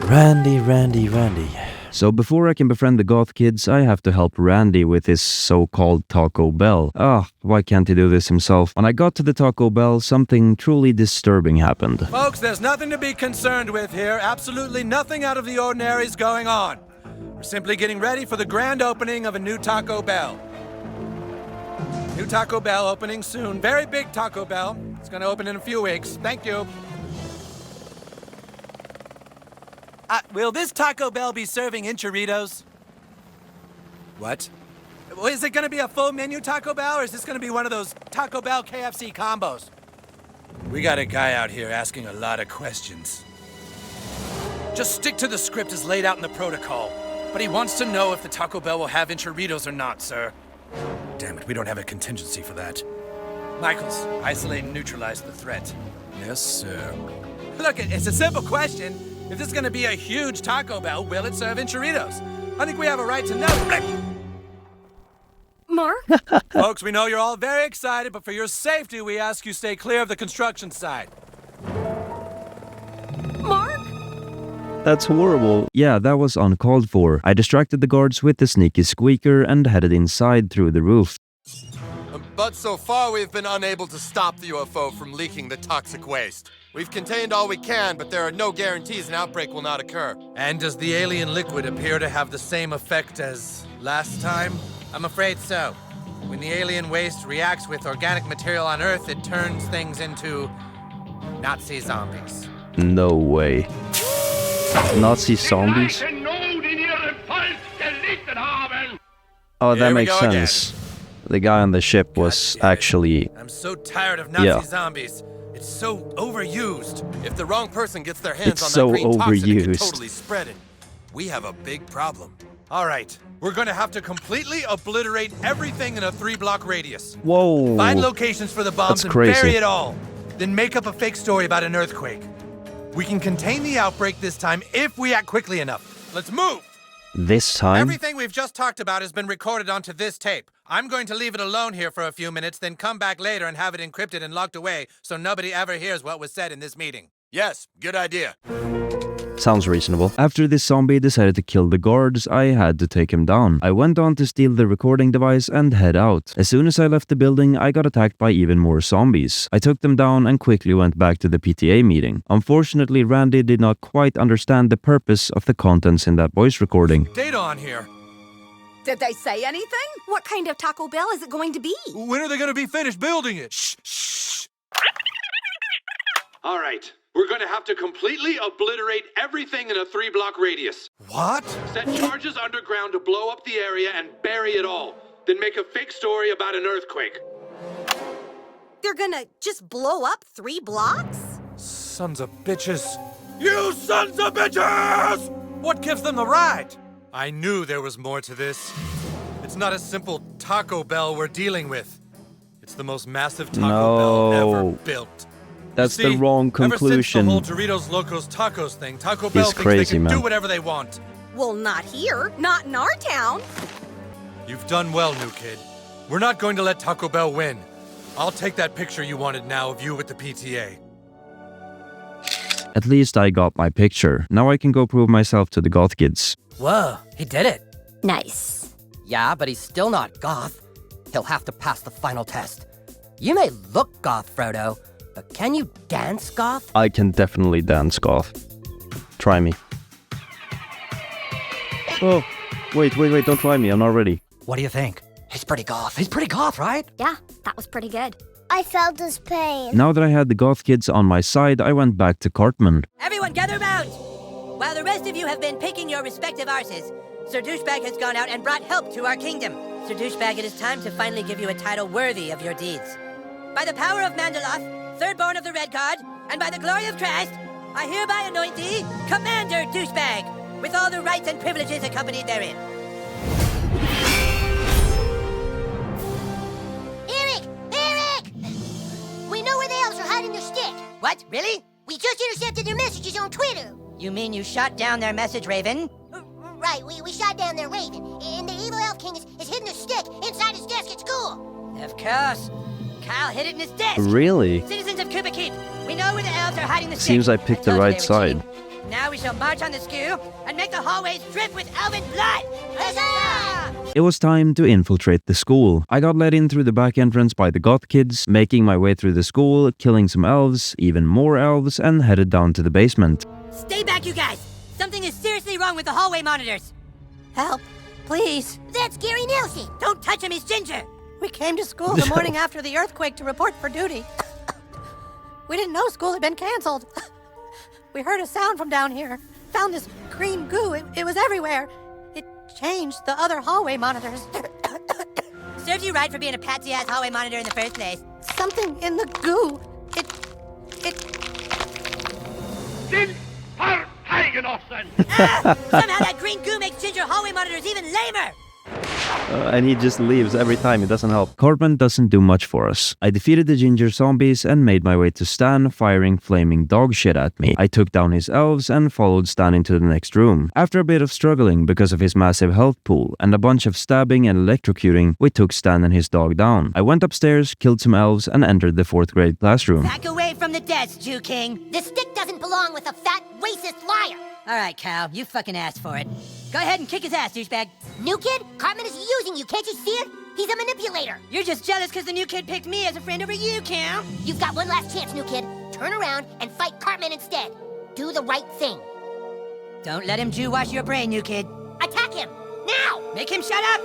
Speaker 1: Randy. So before I can befriend the goth kids, I have to help Randy with his so-called Taco Bell. Why can't he do this himself? When I got to the Taco Bell, something truly disturbing happened.
Speaker 5: Folks, there's nothing to be concerned with here. Absolutely nothing out of the ordinary is going on. We're simply getting ready for the grand opening of a new Taco Bell. New Taco Bell opening soon. Very big Taco Bell. It's gonna open in a few weeks. Thank you.
Speaker 12: Will this Taco Bell be serving enchiladas?
Speaker 5: What?
Speaker 12: Well, is it gonna be a full menu Taco Bell, or is this gonna be one of those Taco Bell KFC combos?
Speaker 5: We got a guy out here asking a lot of questions. Just stick to the script as laid out in the protocol. But he wants to know if the Taco Bell will have enchiladas or not, sir. Damn it, we don't have a contingency for that. Michaels, isolate and neutralize the threat. Yes, sir.
Speaker 12: Look, it's a simple question. If this is gonna be a huge Taco Bell, will it serve enchiladas? I think we have a right to know.
Speaker 2: Mark?
Speaker 12: Folks, we know you're all very excited, but for your safety, we ask you stay clear of the construction site.
Speaker 2: Mark?
Speaker 1: That's horrible. Yeah, that was uncalled for. I distracted the guards with the sneaky squeaker and headed inside through the roof.
Speaker 6: But so far we've been unable to stop the UFO from leaking the toxic waste. We've contained all we can, but there are no guarantees an outbreak will not occur.
Speaker 5: And does the alien liquid appear to have the same effect as last time? I'm afraid so. When the alien waste reacts with organic material on Earth, it turns things into Nazi zombies.
Speaker 1: No way. Nazi zombies? Oh, that makes sense. The guy on the ship was actually...
Speaker 5: I'm so tired of Nazi zombies. It's so overused.
Speaker 6: If the wrong person gets their hands
Speaker 1: It's
Speaker 6: on that
Speaker 1: so
Speaker 6: green toxin, it can
Speaker 1: overused.
Speaker 6: totally spread it. We have a big problem.
Speaker 5: All right, we're gonna have to completely obliterate everything in a 3-block radius.
Speaker 1: Whoa.
Speaker 5: Find locations for the bombs
Speaker 1: That's
Speaker 5: and
Speaker 1: crazy.
Speaker 5: bury it all. Then make up a fake story about an earthquake. We can contain the outbreak this time if we act quickly enough. Let's move!
Speaker 1: This time?
Speaker 5: Everything we've just talked about has been recorded onto this tape. I'm going to leave it alone here for a few minutes, then come back later and have it encrypted and locked away so nobody ever hears what was said in this meeting.
Speaker 6: Yes, good idea.
Speaker 1: Sounds reasonable. After this zombie decided to kill the guards, I had to take him down. I went on to steal the recording device and head out. As soon as I left the building, I got attacked by even more zombies. I took them down and quickly went back to the PTA meeting. Unfortunately, Randy did not quite understand the purpose of the contents in that voice recording.
Speaker 5: Data on here.
Speaker 2: Did they say anything? What kind of Taco Bell is it going to be?
Speaker 8: When are they going to be finished building it?
Speaker 5: Shh. All right. We're going to have to completely obliterate everything in a 3-block radius.
Speaker 8: What?
Speaker 5: Set charges underground to blow up the area and bury it all. Then make a fake story about an earthquake.
Speaker 2: They're gonna just blow up 3 blocks?
Speaker 5: Sons of bitches.
Speaker 8: You sons of bitches!
Speaker 5: What gives them the right? I knew there was more to this. It's not a simple Taco Bell we're dealing with. It's the most massive Taco Bell ever built.
Speaker 1: That's
Speaker 5: See,
Speaker 1: the wrong conclusion.
Speaker 5: Ever since the whole Doritos Locos Tacos thing, Taco Bell thinks
Speaker 1: crazy,
Speaker 5: they can
Speaker 1: man.
Speaker 5: do whatever they want.
Speaker 2: Well, not here. Not in our town.
Speaker 5: You've done well, new kid. We're not going to let Taco Bell win. I'll take that picture you wanted now of you with the PTA.
Speaker 1: At least I got my picture. Now I can go prove myself to the goth kids.
Speaker 12: Whoa, he did it.
Speaker 13: Nice.
Speaker 12: Yeah, but he's still not goth. He'll have to pass the final test. You may look goth, Frodo, but can you dance goth?
Speaker 1: I can definitely dance goth. Try me. Oh, wait, don't try me, I'm not ready.
Speaker 12: What do you think? He's pretty goth. He's pretty goth, right?
Speaker 13: Yeah, that was pretty good.
Speaker 14: I felt his pain.
Speaker 1: Now that I had the goth kids on my side, I went back to Cartman.
Speaker 4: Everyone gather round! While the rest of you have been picking your respective arses, Sir Douchebag has gone out and brought help to our kingdom. Sir Douchebag, it is time to finally give you a title worthy of your deeds. By the power of Mandaloth, third born of the Red Guard, and by the glory of Christ, I hereby anoint thee Commander Douchebag, with all the rights and privileges accompanied therein.
Speaker 10: Eric! We know where the elves are hiding their stick.
Speaker 4: What? Really?
Speaker 10: We just intercepted their messages on Twitter.
Speaker 4: You mean you shot down their message, Raven?
Speaker 10: Right, we shot down their raven, and the evil elf king is hidden their stick inside his desk at school.
Speaker 4: Of course. Kyle hid it in his desk.
Speaker 1: Really?
Speaker 4: Citizens of Koopa Keep, we know where the elves are hiding the stick.
Speaker 1: Seems I picked the right side.
Speaker 4: Now we shall march on the school and make the hallways drip with elven blood! Huzzah!
Speaker 1: It was time to infiltrate the school. I got let in through the back entrance by the goth kids, making my way through the school, killing some elves, even more elves, and headed down to the basement.
Speaker 4: Stay back, you guys! Something is seriously wrong with the hallway monitors. Help, please.
Speaker 10: That's Gary Nelson.
Speaker 4: Don't touch him, he's ginger. We came to school the morning after the earthquake to report for duty. We didn't know school had been canceled. We heard a sound from down here. Found this green goo. It was everywhere. It changed the other hallway monitors.
Speaker 10: Serves you right for being a patsy-ass hallway monitor in the first place.
Speaker 4: Something in the goo. It... Somehow that green goo makes ginger hallway monitors even lamer!
Speaker 1: And he just leaves every time, it doesn't help. Cartman doesn't do much for us. I defeated the ginger zombies and made my way to Stan, firing flaming dog shit at me. I took down his elves and followed Stan into the next room. After a bit of struggling because of his massive health pool and a bunch of stabbing and electrocuting, we took Stan and his dog down. I went upstairs, killed some elves, and entered the 4th grade classroom.
Speaker 4: Back away from the desk, Jew King.
Speaker 10: The stick doesn't belong with a fat, racist liar.
Speaker 4: All right, Cal, you fucking asked for it. Go ahead and kick his ass, douchebag.
Speaker 10: New kid? Cartman is using you, can't you see it? He's a manipulator.
Speaker 4: You're just jealous because the new kid picked me as a friend over you, Cal.
Speaker 10: You've got one last chance, new kid. Turn around and fight Cartman instead. Do the right thing.
Speaker 4: Don't let him Jew wash your brain, new kid.
Speaker 10: Attack him! Now!
Speaker 4: Make him shut up!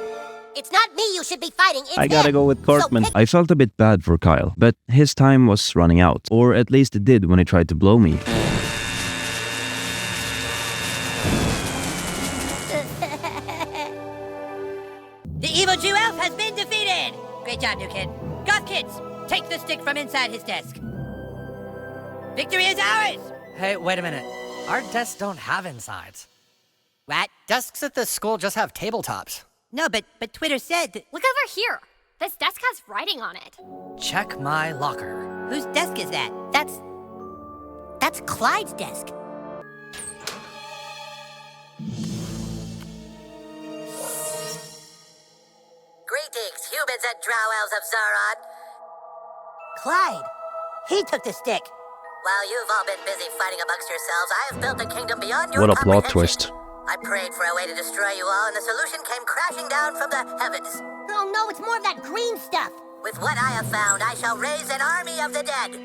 Speaker 10: It's not me you should be fighting, it's
Speaker 1: I gotta
Speaker 10: him.
Speaker 1: go with Cartman.
Speaker 10: So
Speaker 1: I felt a bit bad for Kyle, but his time was running out. Or at least it did when he tried to blow me.
Speaker 4: The evil Jew elf has been defeated! Great job, new kid. Goth kids, take the stick from inside his desk. Victory is ours!
Speaker 12: Hey, wait a minute. Our desks don't have insides.
Speaker 4: What?
Speaker 12: Desks at this school just have tabletops.
Speaker 4: No, but Twitter said that...
Speaker 13: Look over here. This desk has writing on it.
Speaker 12: Check my locker.
Speaker 4: Whose desk is that?
Speaker 10: That's Clyde's desk.
Speaker 4: Greetings, humans and drow elves of Zaron.
Speaker 10: Clyde, he took the stick.
Speaker 4: While you've all been busy fighting amongst yourselves, I have built a kingdom beyond your
Speaker 1: What a plot
Speaker 4: comprehension.
Speaker 1: twist.
Speaker 4: I prayed for a way to destroy you all, and the solution came crashing down from the heavens.
Speaker 10: Oh no, it's more of that green stuff.
Speaker 4: With what I have found, I shall raise an army of the dead.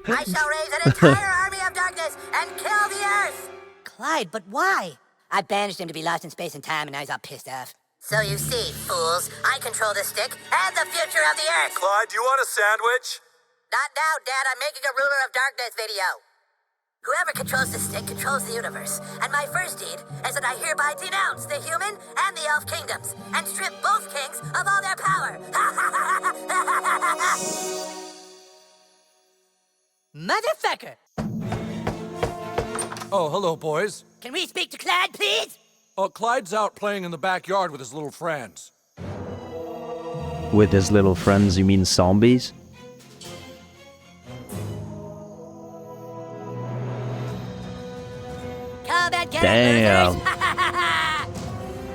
Speaker 4: I shall raise an entire army of darkness and kill the earth!
Speaker 10: Clyde, but why?
Speaker 4: I banished him to be lost in space and time, and now he's all pissed off. So you see, fools, I control the stick and the future of the earth!
Speaker 5: Clyde, do you want a sandwich?
Speaker 4: Not now, Dad. I'm making a Ruler of Darkness video. Whoever controls the stick controls the universe. And my first deed is that I hereby denounce the human and the elf kingdoms and strip both kings of all their power. Motherfucker!
Speaker 5: Oh, hello, boys.
Speaker 4: Can we speak to Clyde, please?
Speaker 5: Clyde's out playing in the backyard with his little friends.
Speaker 1: With his little friends, you mean zombies? Damn.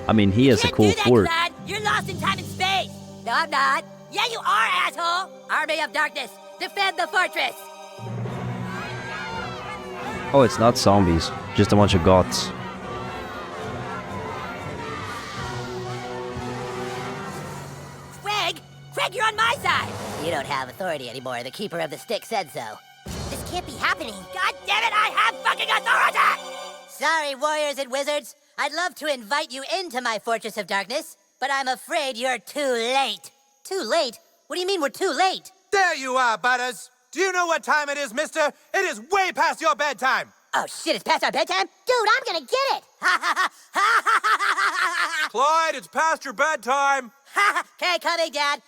Speaker 1: I mean, he has a cool fort.
Speaker 4: Clyde. You're lost in time and space. No, I'm not. Yeah, you are, asshole. Army of Darkness, defend the fortress.
Speaker 1: Oh, it's not zombies, just a bunch of goths.
Speaker 4: Craig, you're on my side. You don't have authority anymore. The Keeper of the Stick said so. This can't be happening. God damn it, I have fucking authority! Sorry, warriors and wizards. I'd love to invite you into my Fortress of Darkness, but I'm afraid you're too late. Too late? What do you mean we're too late?
Speaker 7: There you are, Butters. Do you know what time it is, mister? It is way past your bedtime.
Speaker 4: Oh shit, it's past our bedtime? Dude, I'm gonna get it!
Speaker 5: Clyde, it's past your bedtime.
Speaker 4: Okay, coming, Dad.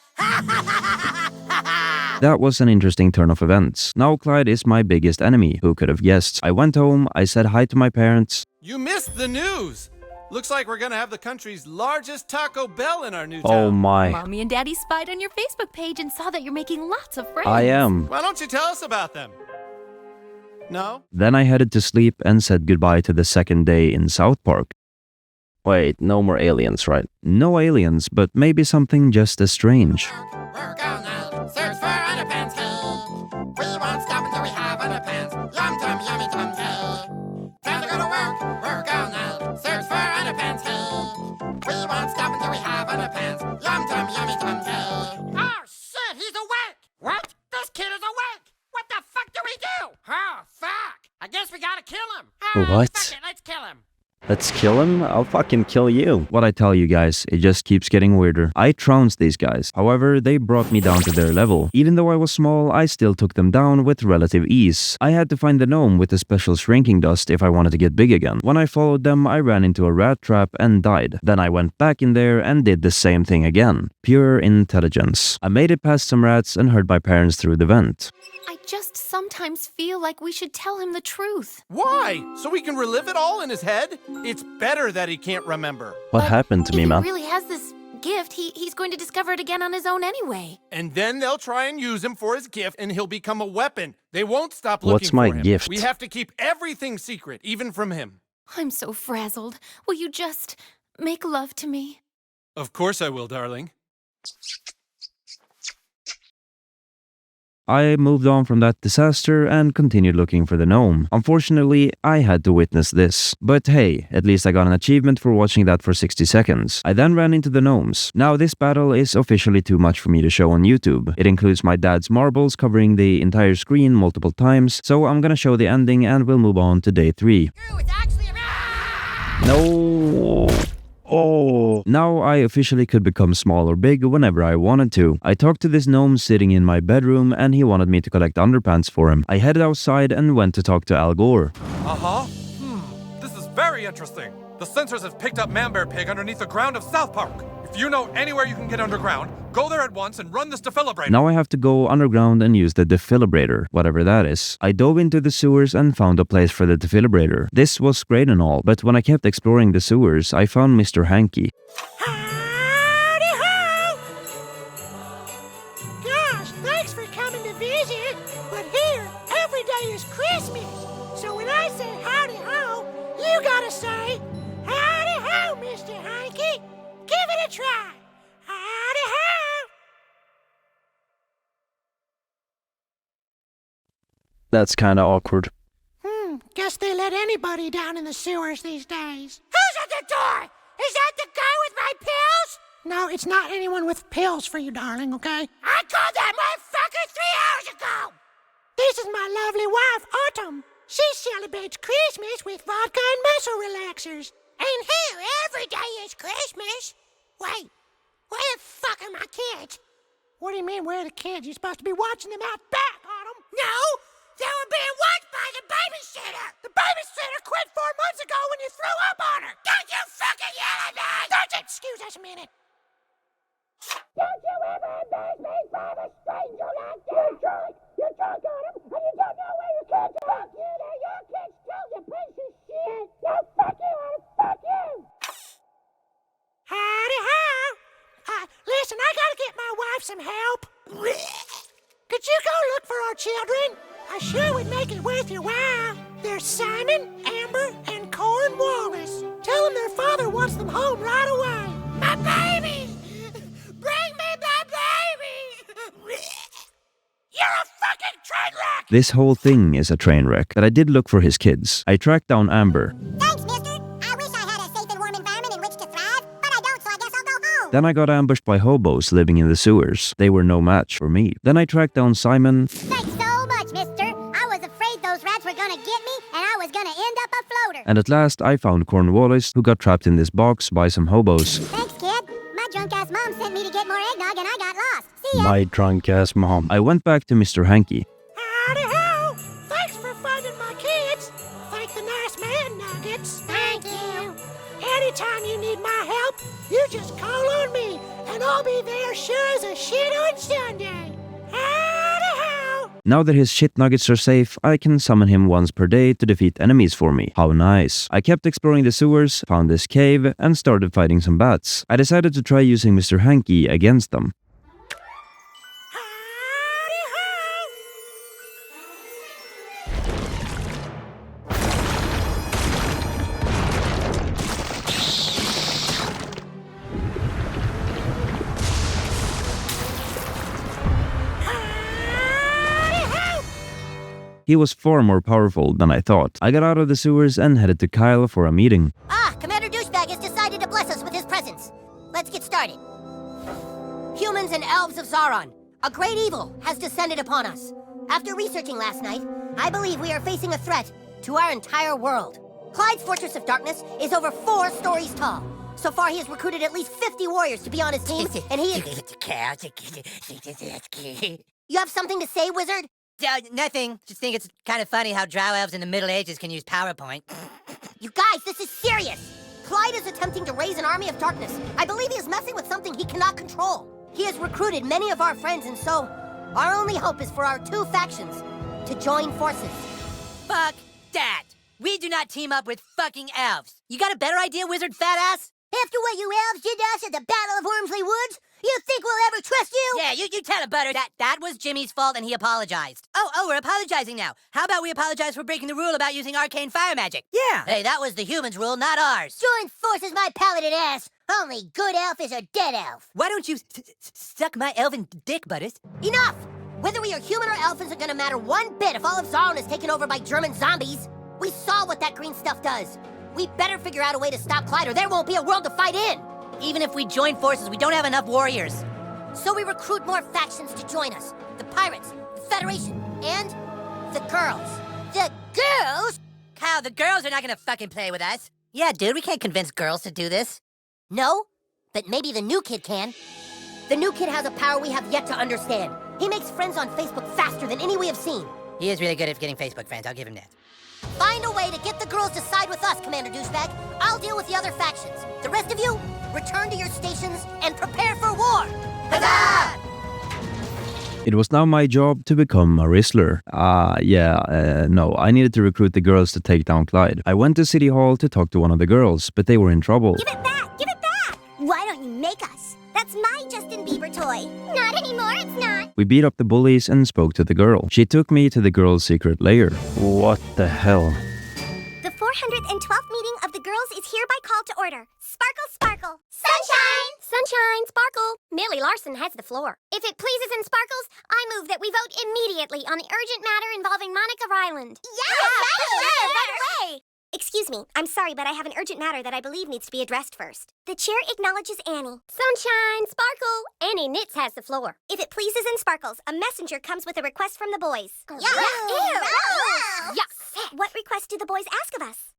Speaker 1: That was an interesting turn of events. Now Clyde is my biggest enemy. Who could have guessed? I went home, I said hi to my parents.
Speaker 3: You missed the news! Looks like we're gonna have the country's largest Taco Bell in our new town.
Speaker 1: Oh my.
Speaker 16: Mommy and Daddy spied on your Facebook page and saw that you're making lots of friends.
Speaker 1: I am.
Speaker 3: Why don't you tell us about them? No?
Speaker 1: Then I headed to sleep and said goodbye to the second day in South Park. Wait, no more aliens, right? No aliens, but maybe something just as strange.
Speaker 6: We're gonna search for underpants, hey. We won't stop until we have underpants. Yum tum, yummy tum, hey. Time to go to work. We're gonna search for underpants, hey. We won't stop until we have underpants. Yum tum, yummy tum, hey.
Speaker 15: Oh, shit, he's awake! What? This kid is awake! What the fuck do we do? Oh, fuck! I guess we gotta kill him.
Speaker 1: What?
Speaker 15: Fuck it, let's kill him.
Speaker 1: Let's kill him? I'll fucking kill you. What I tell you guys, it just keeps getting weirder. I trounced these guys. However, they brought me down to their level. Even though I was small, I still took them down with relative ease. I had to find the gnome with the special shrinking dust if I wanted to get big again. When I followed them, I ran into a rat trap and died. Then I went back in there and did the same thing again. Pure intelligence. I made it past some rats and heard my parents through the vent.
Speaker 16: I just sometimes feel like we should tell him the truth.
Speaker 3: Why? So we can relive it all in his head? It's better that he can't remember.
Speaker 1: What happened to me, man?
Speaker 16: If he really has this gift, he's going to discover it again on his own anyway.
Speaker 3: And then they'll try and use him for his gift, and he'll become a weapon. They won't stop looking
Speaker 1: What's my
Speaker 3: for him.
Speaker 1: gift?
Speaker 3: We have to keep everything secret, even from him.
Speaker 16: I'm so frazzled. Will you just make love to me?
Speaker 3: Of course I will, darling.
Speaker 1: I moved on from that disaster and continued looking for the gnome. Unfortunately, I had to witness this. But hey, at least I got an achievement for watching that for 60 seconds. I then ran into the gnomes. Now this battle is officially too much for me to show on YouTube. It includes my dad's marbles covering the entire screen multiple times, so I'm gonna show the ending and we'll move on to day 3. No. Oh. Now I officially could become small or big whenever I wanted to. I talked to this gnome sitting in my bedroom and he wanted me to collect underpants for him. I headed outside and went to talk to Al Gore.
Speaker 5: Uh-huh. This is very interesting. The sensors have picked up Man-Bear Pig underneath the ground of South Park. If you know anywhere you can get underground, go there at once and run this defibrillator.
Speaker 1: Now I have to go underground and use the defibrillator, whatever that is. I dove into the sewers and found a place for the defibrillator. This was great and all, but when I kept exploring the sewers, I found Mr. Hanky.
Speaker 17: Howdy-ho! Gosh, thanks for coming to visit, but here, every day is Christmas. So when I say howdy-ho, you gotta say, howdy-ho, Mr. Hanky. Give it a try. Howdy-ho!
Speaker 1: That's kinda awkward.
Speaker 17: Guess they let anybody down in the sewers these days. Who's at the door? Is that the guy with my pills? No, it's not anyone with pills for you, darling, okay? I called that motherfucker 3 hours ago! This is my lovely wife, Autumn. She celebrates Christmas with vodka and muscle relaxers. And here, every day is Christmas. Wait, where the fuck are my kids? What do you mean, where are the kids? You're supposed to be watching them out back, Autumn. No, they were being watched by the babysitter. The babysitter quit 4 months ago when you threw up on her. Don't you fucking yell at me! Don't you excuse us a minute. Don't you ever embarrass me from a stranger like you, Charlie. You're drunk, Autumn, and you don't know where your kids are. Fuck you, they're your kids too, you piece of shit. No, fuck you, Autumn, fuck you. Howdy-ho. Listen, I gotta get my wife some help. Could you go look for our children? I sure would make it worth your while. There's Simon, Amber, and Cole. Cornwallis. Tell them their father wants them home right away. My baby! Bring me my baby! You're a fucking train wreck!
Speaker 1: This whole thing is a train wreck, but I did look for his kids. I tracked down Amber.
Speaker 14: Thanks, mister. I wish I had a safe and warm environment in which to thrive, but I don't, so I guess I'll go home.
Speaker 1: Then I got ambushed by hobos living in the sewers. They were no match for me. Then I tracked down Simon.
Speaker 14: Thanks so much, mister. I was afraid those rats were gonna get me, and I was gonna end up a floater.
Speaker 1: And at last I found Cornwallis, who got trapped in this box by some hobos.
Speaker 14: Thanks, kid. My drunk-ass mom sent me to get more eggnog, and I got lost. See ya.
Speaker 1: My drunk-ass mom. I went back to Mr. Hanky.
Speaker 17: Howdy ho! Thanks for finding my kids. Thank the nice man, Nuggets. Thank you. Anytime you need my help, you just call on me, and I'll be there sure as a shit on Sunday. Howdy ho!
Speaker 1: Now that his shit nuggets are safe, I can summon him once per day to defeat enemies for me. How nice. I kept exploring the sewers, found this cave, and started fighting some bats. I decided to try using Mr. Hanky against them. He was far more powerful than I thought. I got out of the sewers and headed to Kyle for a meeting.
Speaker 4: Commander Douchebag has decided to bless us with his presence. Let's get started. Humans and elves of Zaron, a great evil has descended upon us. After researching last night, I believe we are facing a threat to our entire world. Clyde's Fortress of Darkness is over 4 stories tall. So far, he has recruited at least 50 warriors to be on his team, and he is... You have something to say, wizard?
Speaker 10: Nothing. Just think it's kind of funny how drow elves in the Middle Ages can use PowerPoint.
Speaker 4: You guys, this is serious! Clyde is attempting to raise an army of darkness. I believe he is messing with something he cannot control. He has recruited many of our friends, and so our only hope is for our 2 factions to join forces.
Speaker 10: Fuck that! We do not team up with fucking elves. You got a better idea, wizard fat ass?
Speaker 14: After what you elves did to us at the Battle of Wormsley Woods, you think we'll ever trust you?
Speaker 10: Yeah, you tell him, Butter. That was Jimmy's fault and he apologized. Oh, we're apologizing now. How about we apologize for breaking the rule about using arcane fire magic?
Speaker 12: Yeah.
Speaker 10: Hey, that was the humans' rule, not ours.
Speaker 14: Join forces, my paladin ass. Only good elf is a dead elf.
Speaker 10: Why don't you suck my elven dick, Butters?
Speaker 4: Enough! Whether we are human or elf isn't gonna matter one bit if all of Zaron is taken over by German zombies. We saw what that green stuff does. We better figure out a way to stop Clyde or there won't be a world to fight in.
Speaker 10: Even if we join forces, we don't have enough warriors.
Speaker 4: So we recruit more factions to join us. The Pirates, the Federation, and the girls.
Speaker 14: The girls?
Speaker 10: Kyle, the girls are not gonna fucking play with us. Yeah, dude, we can't convince girls to do this.
Speaker 4: No, but maybe the new kid can. The new kid has a power we have yet to understand. He makes friends on Facebook faster than any we have seen.
Speaker 10: He is really good at getting Facebook friends, I'll give him that.
Speaker 4: Find a way to get the girls to side with us, Commander Douchebag. I'll deal with the other factions. The rest of you, return to your stations and prepare for war! Huzzah!
Speaker 1: It was now my job to become a Rizzler. No, I needed to recruit the girls to take down Clyde. I went to City Hall to talk to one of the girls, but they were in trouble.
Speaker 14: Give it back! Give it back! Why don't you make us? That's my Justin Bieber toy. Not anymore, it's not.
Speaker 1: We beat up the bullies and spoke to the girl. She took me to the girl's secret lair. What the hell?
Speaker 14: The 412th meeting of the girls is hereby called to order. Sparkle, sparkle. Sunshine!
Speaker 13: Sunshine, Sparkle. Millie Larson has the floor. If it pleases and sparkles, I move that we vote immediately on the urgent matter involving Monica Ryland.
Speaker 14: Right away!
Speaker 13: Excuse me, I'm sorry, but I have an urgent matter that I believe needs to be addressed first. The chair acknowledges Annie. Sunshine, Sparkle. Annie Knits has the floor. If it pleases and sparkles, a messenger comes with a request from the boys. What request do the boys ask of us?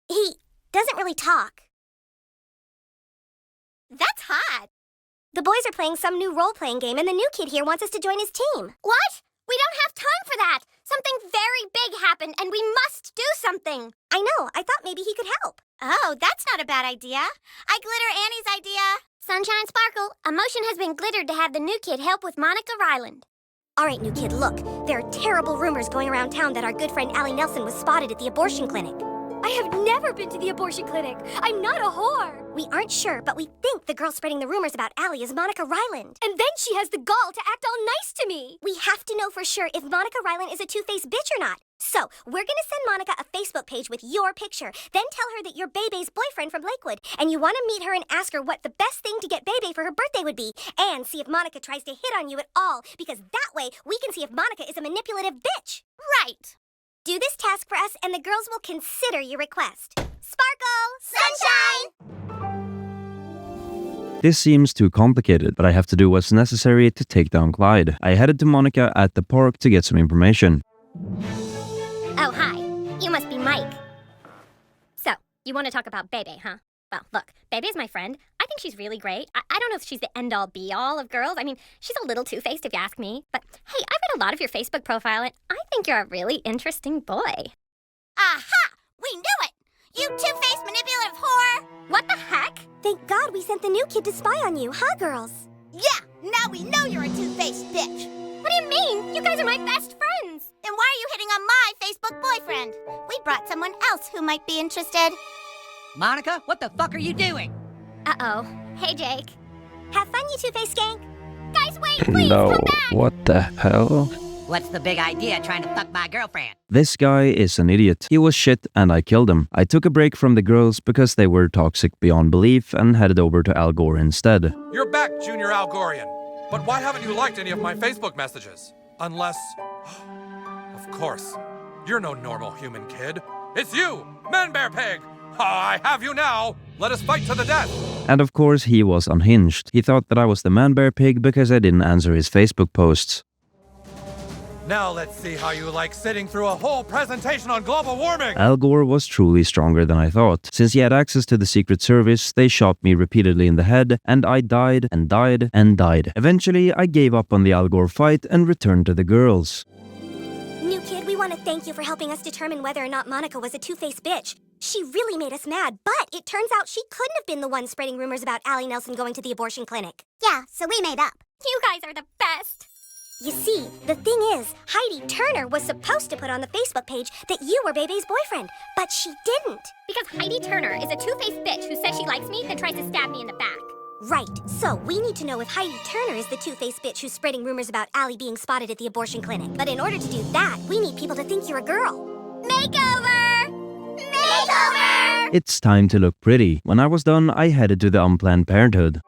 Speaker 13: He doesn't really talk. That's hot. The boys are playing some new role-playing game, and the new kid here wants us to join his team. What? We don't have time for that. Something very big happened, and we must do something. I know. I thought maybe he could help. Oh, that's not a bad idea. I glitter Annie's idea. Sunshine Sparkle, a motion has been glittered to have the new kid help with Monica Ryland. All right, new kid, look. There are terrible rumors going around town that our good friend Allie Nelson was spotted at the abortion clinic. I
Speaker 14: I have never been to the abortion clinic. I'm not a whore. We aren't sure, but we think the girl spreading the rumors about Allie is Monica Ryland. And then she has the gall to act all nice to me. We have to know for sure if Monica Ryland is a two-faced bitch or not. So, we're gonna send Monica a Facebook page with your picture. Then tell her that you're Bebe's boyfriend from Lakewood, and you want to meet her and ask her what the best thing to get Bebe for her birthday would be, and see if Monica tries to hit on you at all, because that way we can see if Monica is a manipulative bitch. Right. Do this task for us, and the girls will consider your request. Sparkle! Sunshine!
Speaker 1: This seems too complicated, but I have to do what's necessary to take down Clyde. I headed to Monica at the park to get some information.
Speaker 13: Oh, hi. You must be Mike. So, you want to talk about Bebe, huh? Well, look, Bebe's my friend. I think she's really great. I don't know if she's the end-all be-all of girls. I mean, she's a little two-faced if you ask me. But, hey, I read a lot of your Facebook profile, and I think you're a really interesting boy.
Speaker 14: Aha! We knew it! You two-faced manipulative whore! What the heck? Thank God we sent the new kid to spy on you, huh, girls? Yeah, now we know you're a two-faced bitch. What do you mean? You guys are my best friends. Then why are you hitting on my Facebook boyfriend? We brought someone else who might be interested.
Speaker 4: Monica, what the fuck are you doing?
Speaker 13: Uh-oh. Hey, Jake. Have fun, you two-faced skank. Guys, wait, please,
Speaker 1: No,
Speaker 13: come back!
Speaker 1: what the hell?
Speaker 4: What's the big idea trying to fuck my girlfriend?
Speaker 1: This guy is an idiot. He was shit and I killed him. I took a break from the girls because they were toxic beyond belief and headed over to Al Gore instead.
Speaker 5: You're back, Junior Algorian. But why haven't you liked any of my Facebook messages? Unless... Of course. You're no normal human kid. It's you, Man-Bear Pig! I have you now! Let us fight to the death!
Speaker 1: And of course he was unhinged. He thought that I was the Man-Bear Pig because I didn't answer his Facebook posts.
Speaker 5: Now let's see how you like sitting through a whole presentation on global warming!
Speaker 1: Al Gore was truly stronger than I thought. Since he had access to the Secret Service, they shot me repeatedly in the head, and I died and died and died. Eventually, I gave up on the Al Gore fight and returned to the girls.
Speaker 13: New kid, we want to thank you for helping us determine whether or not Monica was a two-faced bitch. She really made us mad, but it turns out she couldn't have been the one spreading rumors about Allie Nelson going to the abortion clinic.
Speaker 14: Yeah, so we made up.
Speaker 13: You guys are the best. You see, the thing is, Heidi Turner was supposed to put on the Facebook page that you were Bebe's boyfriend, but she didn't.
Speaker 14: Because Heidi Turner is a two-faced bitch who says she likes me, then tries to stab me in the back.
Speaker 13: Right. So we need to know if Heidi Turner is the two-faced bitch who's spreading rumors about Allie being spotted at the abortion clinic. But in order to do that, we need people to think you're a girl.
Speaker 14: Makeover! Makeover!
Speaker 1: It's time to look pretty. When I was done, I headed to the Unplanned Parenthood.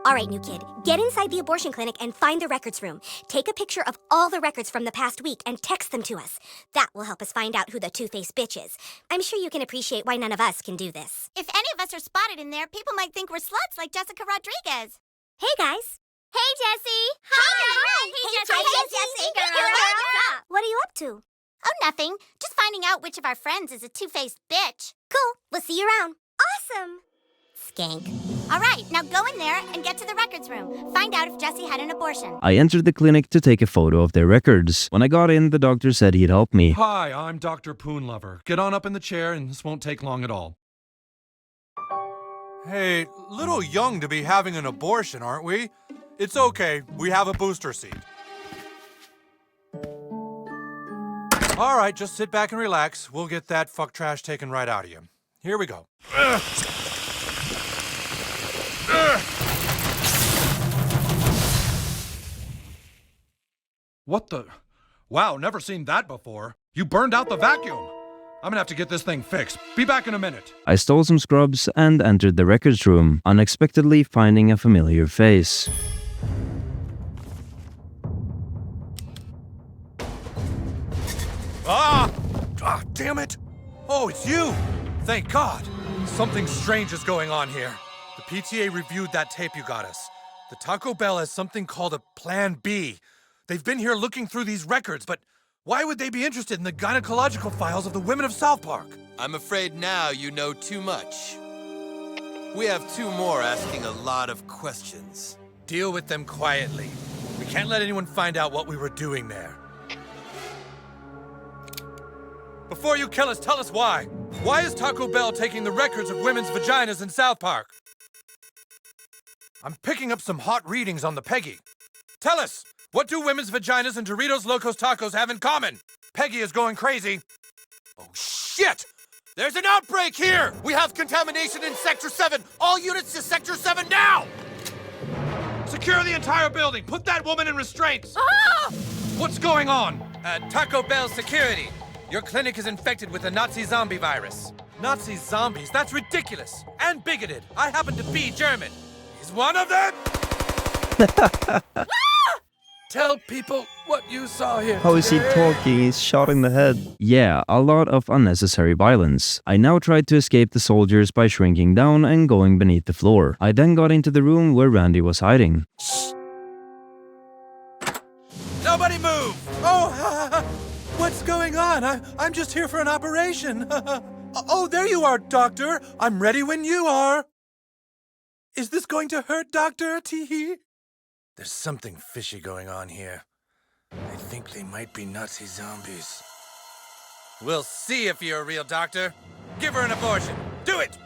Speaker 13: All right, new kid, get inside the abortion clinic and find the records room. Take a picture of all the records from the past week and text them to us. That will help us find out who the two-faced bitch is. I'm sure you can appreciate why none of us can do this.
Speaker 14: If any of us are spotted in there, people might think we're sluts like Jessica Rodriguez.
Speaker 13: Hey, guys.
Speaker 14: Hey, Jessie. Hi. Hey, Jessie.
Speaker 13: Hey, Jessie.
Speaker 14: What's up?
Speaker 13: What are you up to?
Speaker 14: Oh, nothing. Just finding out which of our friends is a two-faced bitch.
Speaker 13: Cool. We'll see you around. Awesome. Skank.
Speaker 14: All right, now go in there and get to the records room. Find out if Jessie had an abortion.
Speaker 1: I entered the clinic to take a photo of their records. When I got in, the doctor said he'd help me.
Speaker 5: Hi, I'm Dr. Poon Lover. Get on up in the chair and this won't take long at all. Hey, little young to be having an abortion, aren't we? It's okay, we have a booster seat. All right, just sit back and relax. We'll get that fuck trash taken right out of you. Here we go. What the? Wow, never seen that before. You burned out the vacuum. I'm gonna have to get this thing fixed. Be back in a minute.
Speaker 1: I stole some scrubs and entered the records room, unexpectedly finding a familiar face.
Speaker 5: Ah, damn it. Oh, it's you. Thank God. Something strange is going on here. The PTA reviewed that tape you got us. The Taco Bell has something called a Plan B. They've been here looking through these records, but why would they be interested in the gynecological files of the women of South Park?
Speaker 18: I'm afraid now you know too much. We have two more asking a lot of questions.
Speaker 5: Deal with them quietly. We can't let anyone find out what we were doing there. Before you kill us, tell us why. Why is Taco Bell taking the records of women's vaginas in South Park? I'm picking up some hot readings on the Peggy. Tell us, what do women's vaginas and Doritos Locos Tacos have in common? Peggy is going crazy. Oh, shit!
Speaker 18: There's an outbreak here! We have contamination in Sector 7! All units to Sector 7 now!
Speaker 5: Secure the entire building! Put that woman in restraints!
Speaker 12: Ah!
Speaker 5: What's going on? Taco Bell security. Your clinic is infected with the Nazi zombie virus. Nazi zombies? That's ridiculous! And bigoted! I happen to be German. He's one of them! Tell people what you saw here.
Speaker 1: How is he talking? He's shot in the head. Yeah, a lot of unnecessary violence. I now tried to escape the soldiers by shrinking down and going beneath the floor. I then got into the room where Randy was hiding.
Speaker 5: Nobody move! Oh, what's going on? I'm just here for an operation. Oh, there you are, Doctor. I'm ready when you are. Is this going to hurt, Doctor? Teehee? There's something fishy going on here. I think they might be Nazi zombies. We'll see if you're a real doctor. Give her an abortion. Do it!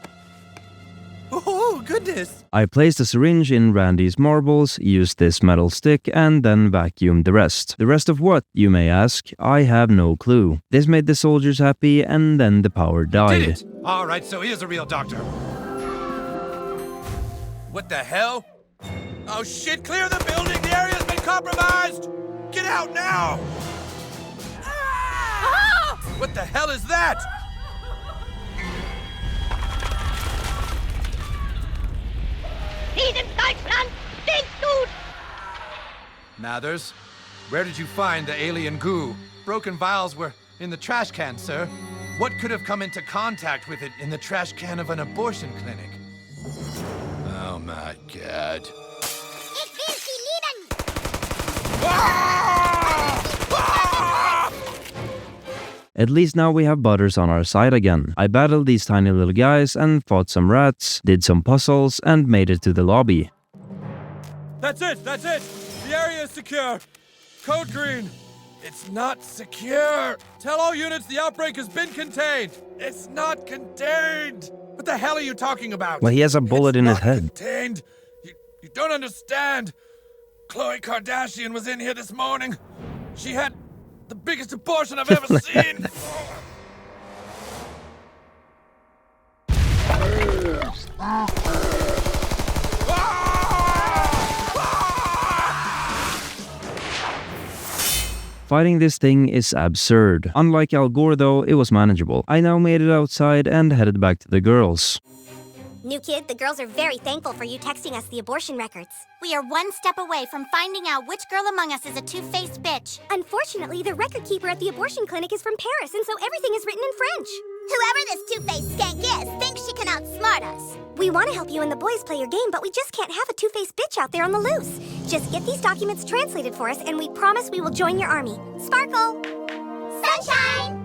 Speaker 5: Oh, goodness!
Speaker 1: I placed a syringe in Randy's marbles, used this metal stick, and then vacuumed the rest. The rest of what, you may ask? I have no clue. This made the soldiers happy, and then the power died.
Speaker 5: Did it! All right, so he is a real doctor. What the hell? Oh shit, clear the building! The area's been compromised! Get out now! Ah! What the hell is that?
Speaker 9: Diesem Deutschland stinkst gut!
Speaker 7: Mathers, where did you find the alien goo? Broken vials were in the trash can, sir. What could have come into contact with it in the trash can of an abortion clinic? Oh my god.
Speaker 9: Ich will sie lieben!
Speaker 1: At least now we have Butters on our side again. I battled these tiny little guys and fought some rats, did some puzzles, and made it to the lobby.
Speaker 5: That's it! That's it! The area is secure! Code green! It's not secure! Tell all units the outbreak has been contained! It's not contained! What the hell are you talking about?
Speaker 1: Well, he has a bullet in his head.
Speaker 5: Contained? You don't understand! Khloe Kardashian was in here this morning. She had the biggest abortion I've ever seen!
Speaker 1: Fighting this thing is absurd. Unlike Al Gore though, it was manageable. I now made it outside and headed back to the girls.
Speaker 13: New kid, the girls are very thankful for you texting us the abortion records.
Speaker 14: We are one step away from finding out which girl among us is a two-faced bitch.
Speaker 13: Unfortunately, the record keeper at the abortion clinic is from Paris, and so everything is written in French.
Speaker 14: Whoever this two-faced skank is thinks she can outsmart us.
Speaker 13: We want to help you and the boys play your game, but we just can't have a two-faced bitch out there on the loose. Just get these documents translated for us, and we promise we will join your army. Sparkle!
Speaker 14: Sunshine!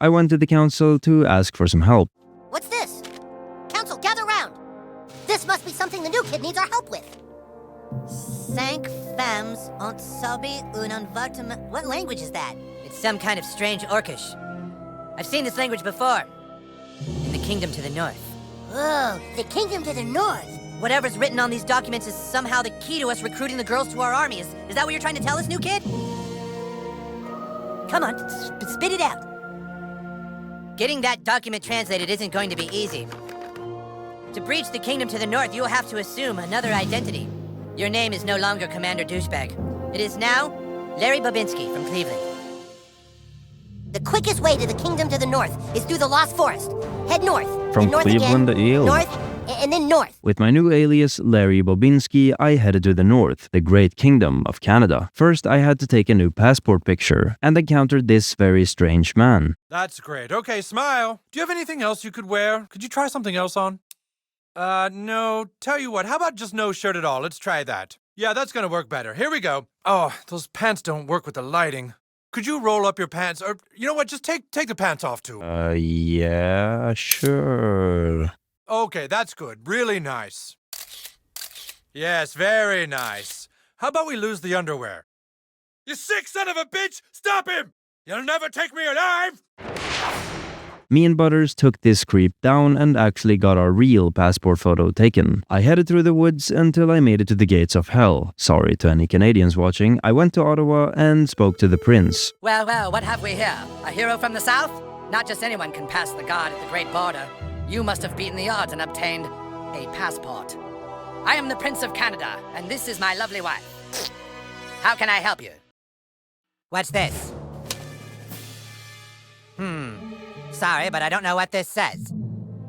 Speaker 1: I went to the council to ask for some help.
Speaker 10: What's this? Council, gather round! This must be something the new kid needs our help with. Cinq femmes ont subi un avortement. What language is that?
Speaker 4: It's some kind of strange Orcish. I've seen this language before. In the kingdom to the north.
Speaker 10: Oh, the kingdom to the north.
Speaker 4: Whatever's written on these documents is somehow the key to us recruiting the girls to our army. Is that what you're trying to tell us, new kid? Come on, spit it out. Getting that document translated isn't going to be easy. To breach the kingdom to the north, you will have to assume another identity. Your name is no longer Commander Douchebag. It is now Larry Babinski from Cleveland.
Speaker 10: The quickest way to the kingdom to the north is through the Lost Forest. Head north.
Speaker 1: From
Speaker 10: then north
Speaker 1: Cleveland
Speaker 10: again,
Speaker 1: to Yale.
Speaker 10: North, and then north.
Speaker 1: With my new alias, Larry Bobinski, I headed to the north, the great kingdom of Canada. First, I had to take a new passport picture, and encountered this very strange man.
Speaker 5: That's great. Okay, smile. Do you have anything else you could wear? Could you try something else on? No. Tell you what, how about just no shirt at all? Let's try that. Yeah, that's gonna work better. Here we go. Oh, those pants don't work with the lighting. Could you roll up your pants? Or, you know what, just take the pants off, too.
Speaker 1: Yeah, sure.
Speaker 5: Okay, that's good. Really nice. Yes, very nice. How about we lose the underwear? You sick son of a bitch! Stop him! You'll never take me alive!
Speaker 1: Me and Butters took this creep down and actually got our real passport photo taken. I headed through the woods until I made it to the gates of hell. Sorry to any Canadians watching. I went to Ottawa and spoke to the prince.
Speaker 4: Well, what have we here? A hero from the south?
Speaker 12: Not just anyone can pass the guard at the Great Border. You must have beaten the odds and obtained a passport. I am the Prince of Canada, and this is my lovely wife. How can I help you? What's this? Sorry, but I don't know what this says.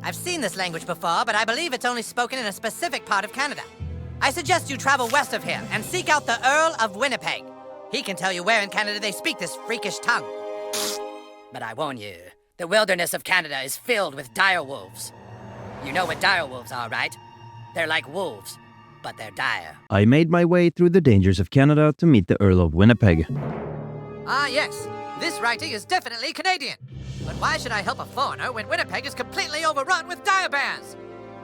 Speaker 12: I've seen this language before, but I believe it's only spoken in a specific part of Canada. I suggest you travel west of here and seek out the Earl of Winnipeg. He can tell you where in Canada they speak this freakish tongue. But I warn you, the wilderness of Canada is filled with dire wolves. You know what dire wolves are, right? They're like wolves, but they're dire.
Speaker 1: I made my way through the dangers of Canada to meet the Earl of Winnipeg.
Speaker 12: Ah, yes. This writing is definitely Canadian. But why should I help a foreigner when Winnipeg is completely overrun with dire bears?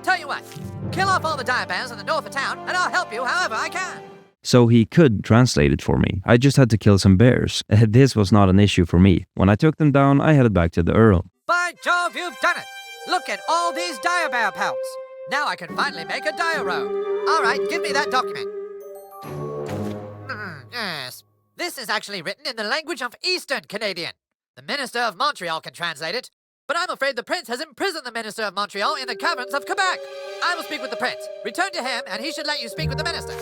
Speaker 12: Tell you what, kill off all the dire bears in the north of town, and I'll help you however I can.
Speaker 1: So he could translate it for me. I just had to kill some bears. This was not an issue for me. When I took them down, I headed back to the Earl.
Speaker 12: By Jove, you've done it! Look at all these dire bear pelts. Now I can finally make a dire robe. All right, give me that document. Yes. This is actually written in the language of Eastern Canadian. The Minister of Montreal can translate it. But I'm afraid the Prince has imprisoned the Minister of Montreal in the caverns of Quebec. I will speak with the Prince. Return to him, and he should let you speak with the Minister.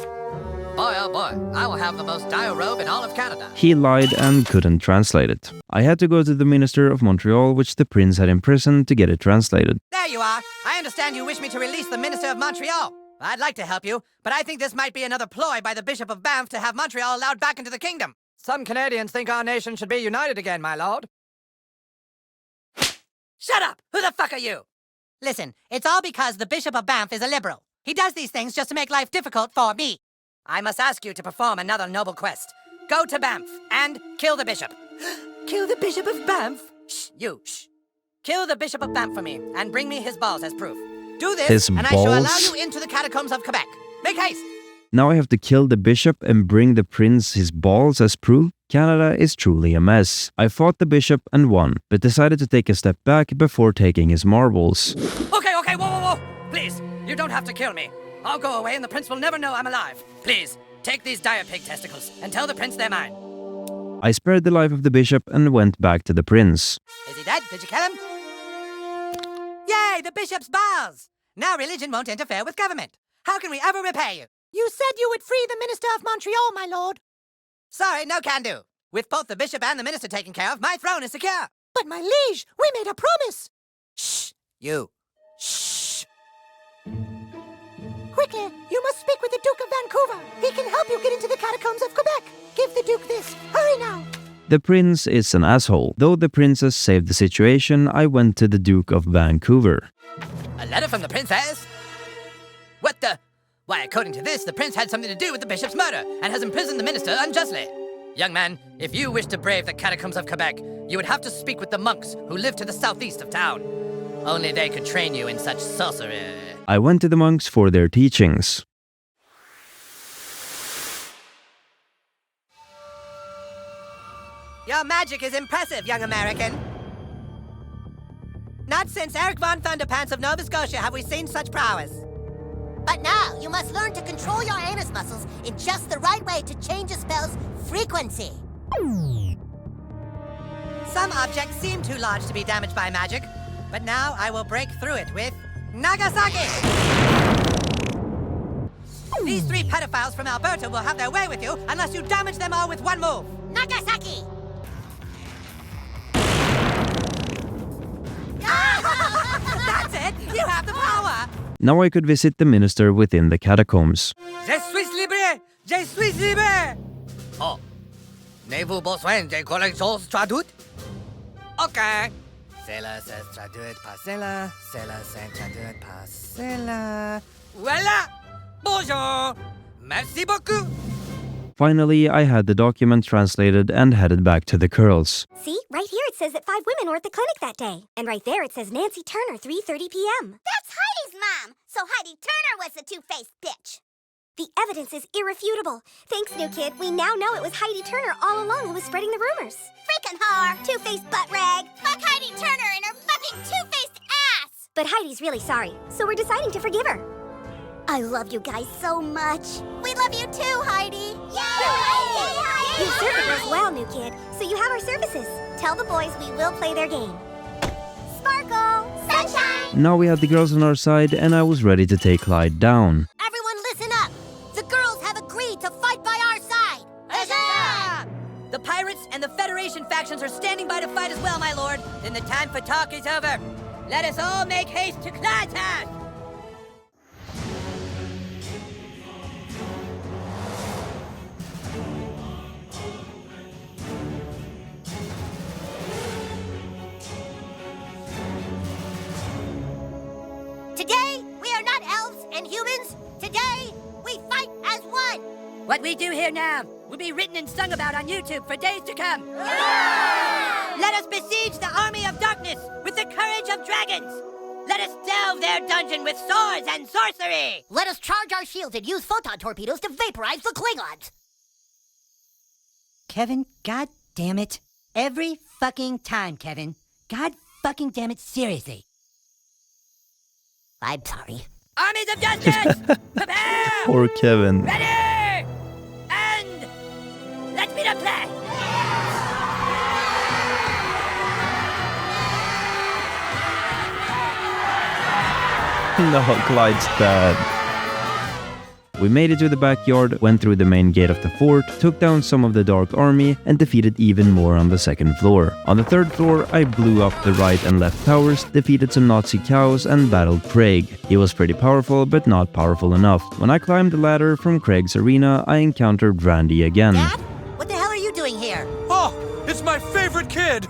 Speaker 12: Boy, oh boy, I will have the most dire robe in all of Canada.
Speaker 1: He lied and couldn't translate it. I had to go to the Minister of Montreal, which the Prince had imprisoned, to get it translated.
Speaker 12: There you are. I understand you wish me to release the Minister of Montreal. I'd like to help you, but I think this might be another ploy by the Bishop of Banff to have Montreal allowed back into the kingdom. Some Canadians think our nation should be united again, my lord. Shut up! Who the fuck are you? Listen, it's all because the Bishop of Banff is a liberal. He does these things just to make life difficult for me. I must ask you to perform another noble quest. Go to Banff and kill the bishop. Kill the Bishop of Banff? Shh, you, shh. Kill the Bishop of Banff for me and bring me his balls as proof. Do this,
Speaker 1: His
Speaker 12: and
Speaker 1: balls?
Speaker 12: I shall allow you into the catacombs of Quebec. Make haste!
Speaker 1: Now I have to kill the bishop and bring the prince his balls as proof? Canada is truly a mess. I fought the bishop and won, but decided to take a step back before taking his marbles.
Speaker 12: Okay, whoa. Please, you don't have to kill me. I'll go away and the prince will never know I'm alive. Please, take these dire pig testicles and tell the prince they're mine.
Speaker 1: I spared the life of the bishop and went back to the prince.
Speaker 12: Is he dead? Did you kill him? Yay, the bishop's balls! Now religion won't interfere with government. How can we ever repay you?
Speaker 17: You said you would free the Minister of Montreal, my lord.
Speaker 12: Sorry, no can do. With both the bishop and the minister taken care of, my throne is secure.
Speaker 17: But my liege, we made a promise.
Speaker 12: Shh, you. Shh.
Speaker 17: Quickly, you must speak with the Duke of Vancouver. He can help you get into the catacombs of Quebec. Give the Duke this. Hurry now.
Speaker 1: The prince is an asshole. Though the princess saved the situation, I went to the Duke of Vancouver.
Speaker 12: A letter from the princess? What the? Why, according to this, the prince had something to do with the bishop's murder and has imprisoned the minister unjustly. Young man, if you wish to brave the catacombs of Quebec, you would have to speak with the monks who live to the southeast of town. Only they could train you in such sorcery.
Speaker 1: I went to the monks for their teachings.
Speaker 12: Your magic is impressive, young American. Not since Eric von Underpants of Nova Scotia have we seen such prowess.
Speaker 10: But now, you must learn to control your anus muscles in just the right way to change a spell's frequency.
Speaker 12: Some objects seem too large to be damaged by magic, but now I will break through it with Nagasaki! These 3 pedophiles from Alberta will have their way with you unless you damage them all with one move.
Speaker 10: Nagasaki!
Speaker 12: That's it! You have the power!
Speaker 1: Now I could visit the minister within the catacombs.
Speaker 12: Je suis libre! Je suis libre! Oh. N'avez-vous besoin de collections traduites? Okay. Cela s'est traduit par cela. Cela s'est traduit par cela. Voilà! Bonjour! Merci beaucoup!
Speaker 1: Finally, I had the document translated and headed back to the Curls.
Speaker 14: See, right here it says that 5 women were at the clinic that day. And right there it says Nancy Turner, 3:30 p.m.
Speaker 13: That's Heidi's mom! So Heidi Turner was the two-faced bitch!
Speaker 14: The evidence is irrefutable. Thanks, new kid. We now know it was Heidi Turner all along who was spreading the rumors.
Speaker 13: Freaking whore! Two-faced butt rag! Fuck Heidi Turner and her fucking two-faced ass!
Speaker 14: But Heidi's really sorry, so we're deciding to forgive her.
Speaker 13: I love you guys so much. We love you too, Heidi!
Speaker 14: You served us well, new kid, so you have our services. Tell the boys we will play their game.
Speaker 13: Sparkle! Sunshine!
Speaker 1: Now we had the girls on our side, and I was ready to take Clyde down.
Speaker 10: Everyone listen up! The girls have agreed to fight by our side!
Speaker 4: Huzzah! The pirates and the Federation factions are standing by to fight as well, my lord. Then the time for talk is over. Let us all make haste to Clyde's house!
Speaker 10: Today, we are not elves and humans. Today, we fight as one.
Speaker 4: What we do here now will be written and sung about on YouTube for days to come. Let us besiege the army of darkness with the courage of dragons. Let us delve their dungeon with swords and sorcery.
Speaker 10: Let us charge our shields and use photon torpedoes to vaporize the Klingons.
Speaker 4: Kevin, god damn it. Every fucking time, Kevin. God fucking damn it, seriously.
Speaker 10: I'm sorry.
Speaker 4: Armies of justice! Prepare!
Speaker 1: Poor Kevin.
Speaker 4: Ready! And let's be the play!
Speaker 1: No, Clyde's dead. We made it to the backyard, went through the main gate of the fort, took down some of the Dark Army, and defeated even more on the second floor. On the third floor, I blew up the right and left towers, defeated some Nazi cows, and battled Craig. He was pretty powerful, but not powerful enough. When I climbed the ladder from Craig's arena, I encountered Randy again.
Speaker 10: Dad? What the hell are you doing here?
Speaker 5: Oh, it's my favorite kid!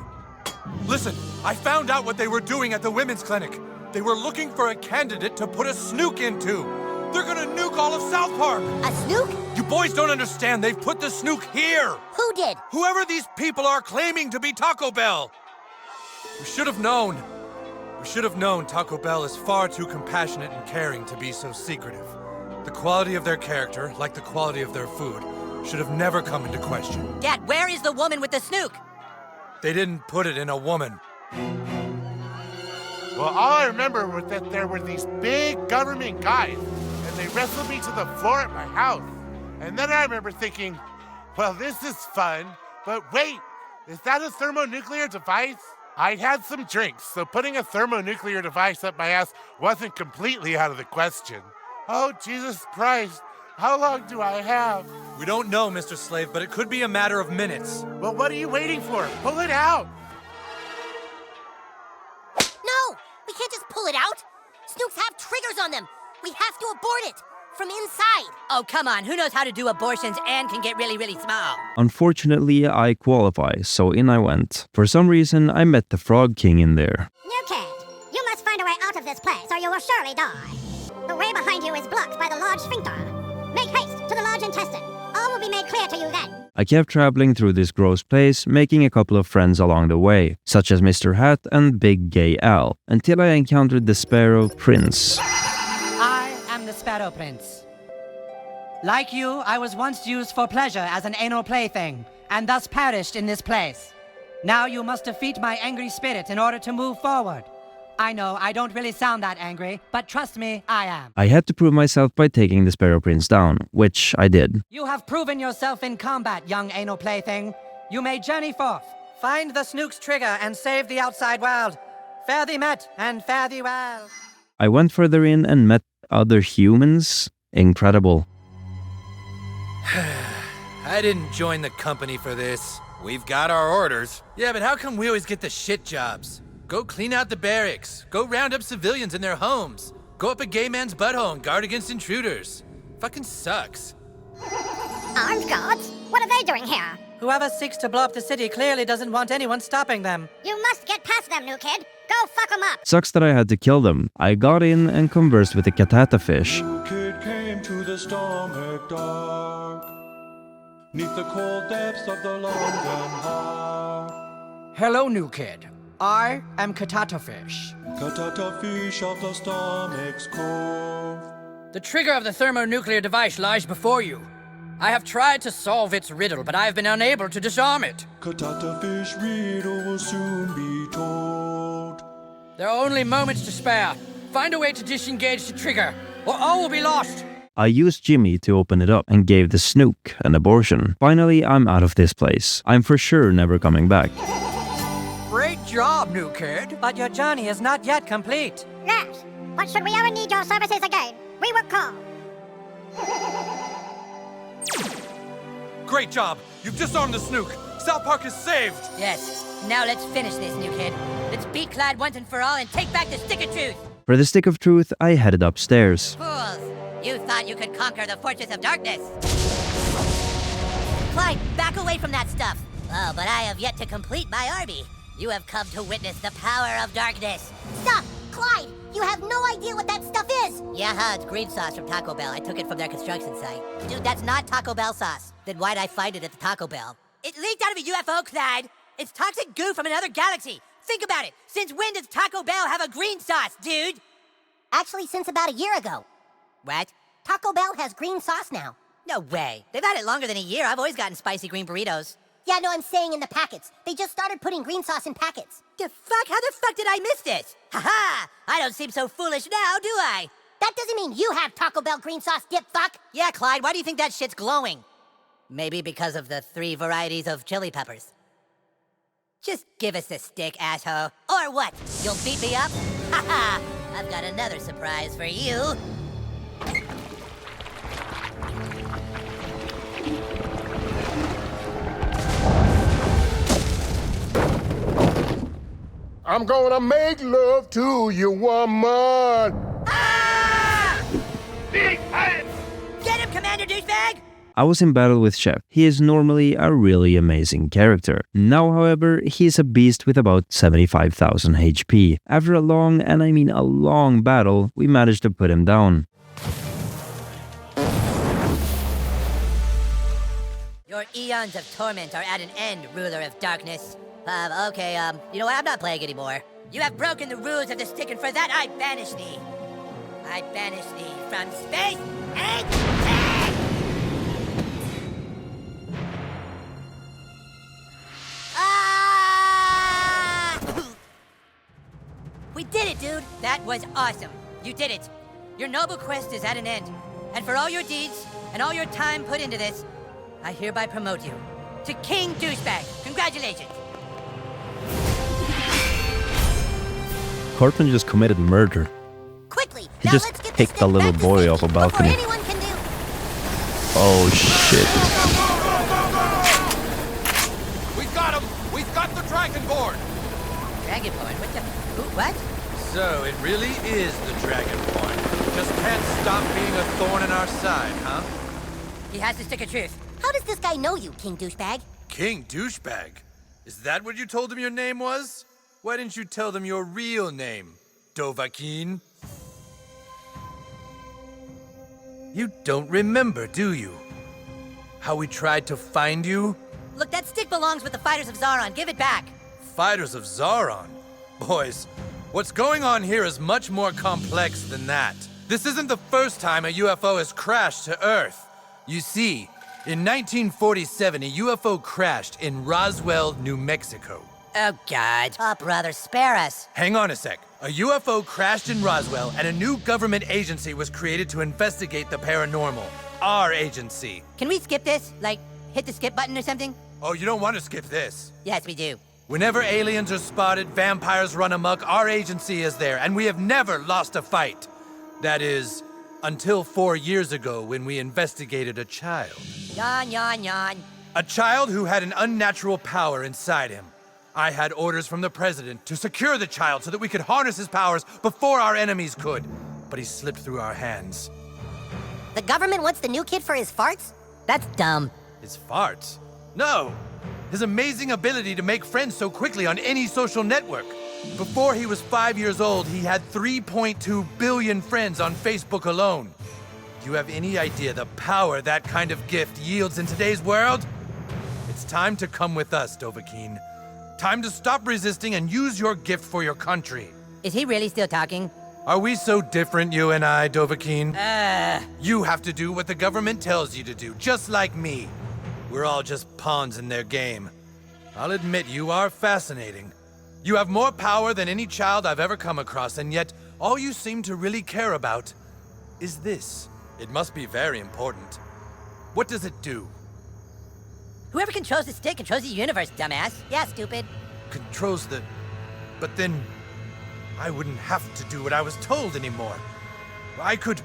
Speaker 5: Listen, I found out what they were doing at the women's clinic. They were looking for a candidate to put a snuke into. They're gonna nuke all of South Park!
Speaker 10: A snuke?
Speaker 5: You boys don't understand. They've put the snuke here!
Speaker 10: Who did?
Speaker 5: Whoever these people are claiming to be Taco Bell! We should have known. We should have known Taco Bell is far too compassionate and caring to be so secretive. The quality of their character, like the quality of their food, should have never come into question.
Speaker 4: Dad, where is the woman with the snuke?
Speaker 5: They didn't put it in a woman.
Speaker 11: Well, all I remember was that there were these big government guys, and they wrestled me to the floor at my house. And then I remember thinking, well, this is fun, but wait, is that a thermonuclear device? I'd had some drinks, so putting a thermonuclear device up my ass wasn't completely out of the question. Oh, Jesus Christ, how long do I have?
Speaker 5: We don't know, Mr. Slave, but it could be a matter of minutes.
Speaker 11: Well, what are you waiting for? Pull it out!
Speaker 10: No! We can't just pull it out! Snukes have triggers on them! We have to abort it! From inside!
Speaker 4: Oh, come on. Who knows how to do abortions and can get really, really small?
Speaker 1: Unfortunately, I qualify, so in I went. For some reason, I met the Frog King in there.
Speaker 13: New kid, you must find a way out of this place or you will surely die. The way behind you is blocked by the large sphincter. Make haste to the large intestine. All will be made clear to you then.
Speaker 1: I kept traveling through this gross place, making a couple of friends along the way, such as Mr. Hat and Big Gay Al, until I encountered the Sparrow Prince.
Speaker 12: I am the Sparrow Prince. Like you, I was once used for pleasure as an anal plaything, and thus perished in this place. Now you must defeat my angry spirit in order to move forward. I know I don't really sound that angry, but trust me, I am.
Speaker 1: I had to prove myself by taking the Sparrow Prince down, which I did.
Speaker 12: You have proven yourself in combat, young anal plaything. You may journey forth. Find the snuke's trigger and save the outside world. Fare thee met and fare thee well.
Speaker 1: I went further in and met other humans. Incredible.
Speaker 7: I didn't join the company for this.
Speaker 18: We've got our orders.
Speaker 7: Yeah, but how come we always get the shit jobs? Go clean out the barracks. Go round up civilians in their homes. Go up a gay man's butthole and guard against intruders. Fucking sucks.
Speaker 13: Armed guards? What are they doing here?
Speaker 12: Whoever seeks to blow up the city clearly doesn't want anyone stopping them.
Speaker 13: You must get past them, new kid. Go fuck them up.
Speaker 1: Sucks that I had to kill them. I got in and conversed with the Katata fish.
Speaker 19: Kid came to the stomach dark, 'neath the cold depths of the London heart.
Speaker 12: Hello, new kid. I am Katata Fish.
Speaker 19: Katata fish of the stomach's cove.
Speaker 12: The trigger of the thermonuclear device lies before you. I have tried to solve its riddle, but I have been unable to disarm it.
Speaker 19: Katata fish riddle will soon be told.
Speaker 12: There are only moments to spare. Find a way to disengage the trigger, or all will be lost.
Speaker 1: I used Jimmy to open it up and gave the snook an abortion. Finally, I'm out of this place. I'm for sure never coming back.
Speaker 15: Great
Speaker 12: job, new kid. But your journey is not yet complete.
Speaker 9: Yes, but should we ever need your services again, we will call.
Speaker 5: Great job! You've disarmed the snuke! South Park is saved!
Speaker 4: Yes. Now let's finish this, new kid. Let's beat Clyde once and for all and take back the Stick of Truth!
Speaker 1: For the Stick of Truth, I headed upstairs.
Speaker 4: Fools! You thought you could conquer the Fortress of Darkness! Clyde, back away from that stuff! Oh, but I have yet to complete my army. You have come to witness the power of darkness.
Speaker 10: Stop! Clyde! You have no idea what that stuff is!
Speaker 4: Yeah, it's green sauce from Taco Bell. I took it from their construction site. Dude, that's not Taco Bell sauce. Then why'd I find it at the Taco Bell? It leaked out of a UFO, Clyde! It's toxic goo from another galaxy! Think about it! Since when does Taco Bell have a green sauce, dude?
Speaker 10: Actually, since about a year ago.
Speaker 4: What?
Speaker 10: Taco Bell has green sauce now.
Speaker 4: No way. They've had it longer than a year. I've always gotten spicy green burritos.
Speaker 10: Yeah, no, I'm saying in the packets. They just started putting green sauce in packets.
Speaker 4: The fuck? How the fuck did I miss this? Ha-ha! I don't seem so foolish now, do I?
Speaker 10: That doesn't mean you have Taco Bell green sauce, dip fuck.
Speaker 4: Yeah, Clyde, why do you think that shit's glowing? Maybe because of the 3 varieties of chili peppers. Just give us the stick, asshole. Or what? You'll beat me up? Ha-ha! I've got another surprise for you.
Speaker 20: I'm gonna make love to you, woman.
Speaker 4: Ah! Big head! Get him, Commander Douchebag!
Speaker 1: I was in battle with Chef. He is normally a really amazing character. Now, however, he is a beast with about 75,000 HP. After a long, and I mean a long battle, we managed to put him down.
Speaker 4: Your eons of torment are at an end, ruler of darkness. Okay, you know what? I'm not playing anymore. You have broken the rules of the stick, and for that I banish thee. I banish thee from space and time! Ah! We did it, dude! That was awesome. You did it. Your noble quest is at an end. And for all your deeds, and all your time put into this, I hereby promote you to King Douchebag. Congratulations!
Speaker 1: Cortland just committed murder.
Speaker 10: Quickly,
Speaker 1: He just kicked a little boy off a balcony. Oh shit.
Speaker 5: We got him! We've got the Dragonborn!
Speaker 4: Dragonborn? What?
Speaker 7: So, it really is the Dragonborn. Just can't stop being a thorn in our side, huh?
Speaker 4: He has the Stick of Truth.
Speaker 10: How does this guy know you, King Douchebag?
Speaker 7: King Douchebag? Is that what you told him your name was? Why didn't you tell them your real name, Dovahkiin? You don't remember, do you? How we tried to find you?
Speaker 4: Look, that stick belongs with the Fighters of Zaron. Give it back.
Speaker 7: Fighters of Zaron? Boys, what's going on here is much more complex than that. This isn't the first time a UFO has crashed to Earth. You see, in 1947, a UFO crashed in Roswell, New Mexico.
Speaker 4: Oh, God. Oh, brother, spare us.
Speaker 7: Hang on a sec. A UFO crashed in Roswell, and a new government agency was created to investigate the paranormal. Our agency.
Speaker 4: Can we skip this? Like, hit the skip button or something?
Speaker 7: Oh, you don't want to skip this.
Speaker 4: Yes, we do.
Speaker 7: Whenever aliens are spotted, vampires run amok, our agency is there, and we have never lost a fight. That is, until 4 years ago when we investigated a child.
Speaker 4: Yawn, yawn, yawn.
Speaker 7: A child who had an unnatural power inside him. I had orders from the president to secure the child so that we could harness his powers before our enemies could. But he slipped through our hands.
Speaker 10: The government wants the new kid for his farts?
Speaker 4: That's dumb.
Speaker 7: His farts? No! His amazing ability to make friends so quickly on any social network. Before he was 5 years old, he had 3.2 billion friends on Facebook alone. Do you have any idea the power that kind of gift yields in today's world? It's time to come with us, Dovahkiin. Time to stop resisting and use your gift for your country.
Speaker 4: Is he really still talking?
Speaker 7: Are we so different, you and I, Dovahkiin? You have to do what the government tells you to do, just like me. We're all just pawns in their game. I'll admit you are fascinating. You have more power than any child I've ever come across, and yet all you seem to really care about is this. It must be very important. What does it do?
Speaker 4: Whoever controls the stick controls the universe, dumbass. Yeah, stupid.
Speaker 7: Controls the
Speaker 5: But then I wouldn't have to do what I was told anymore. I could...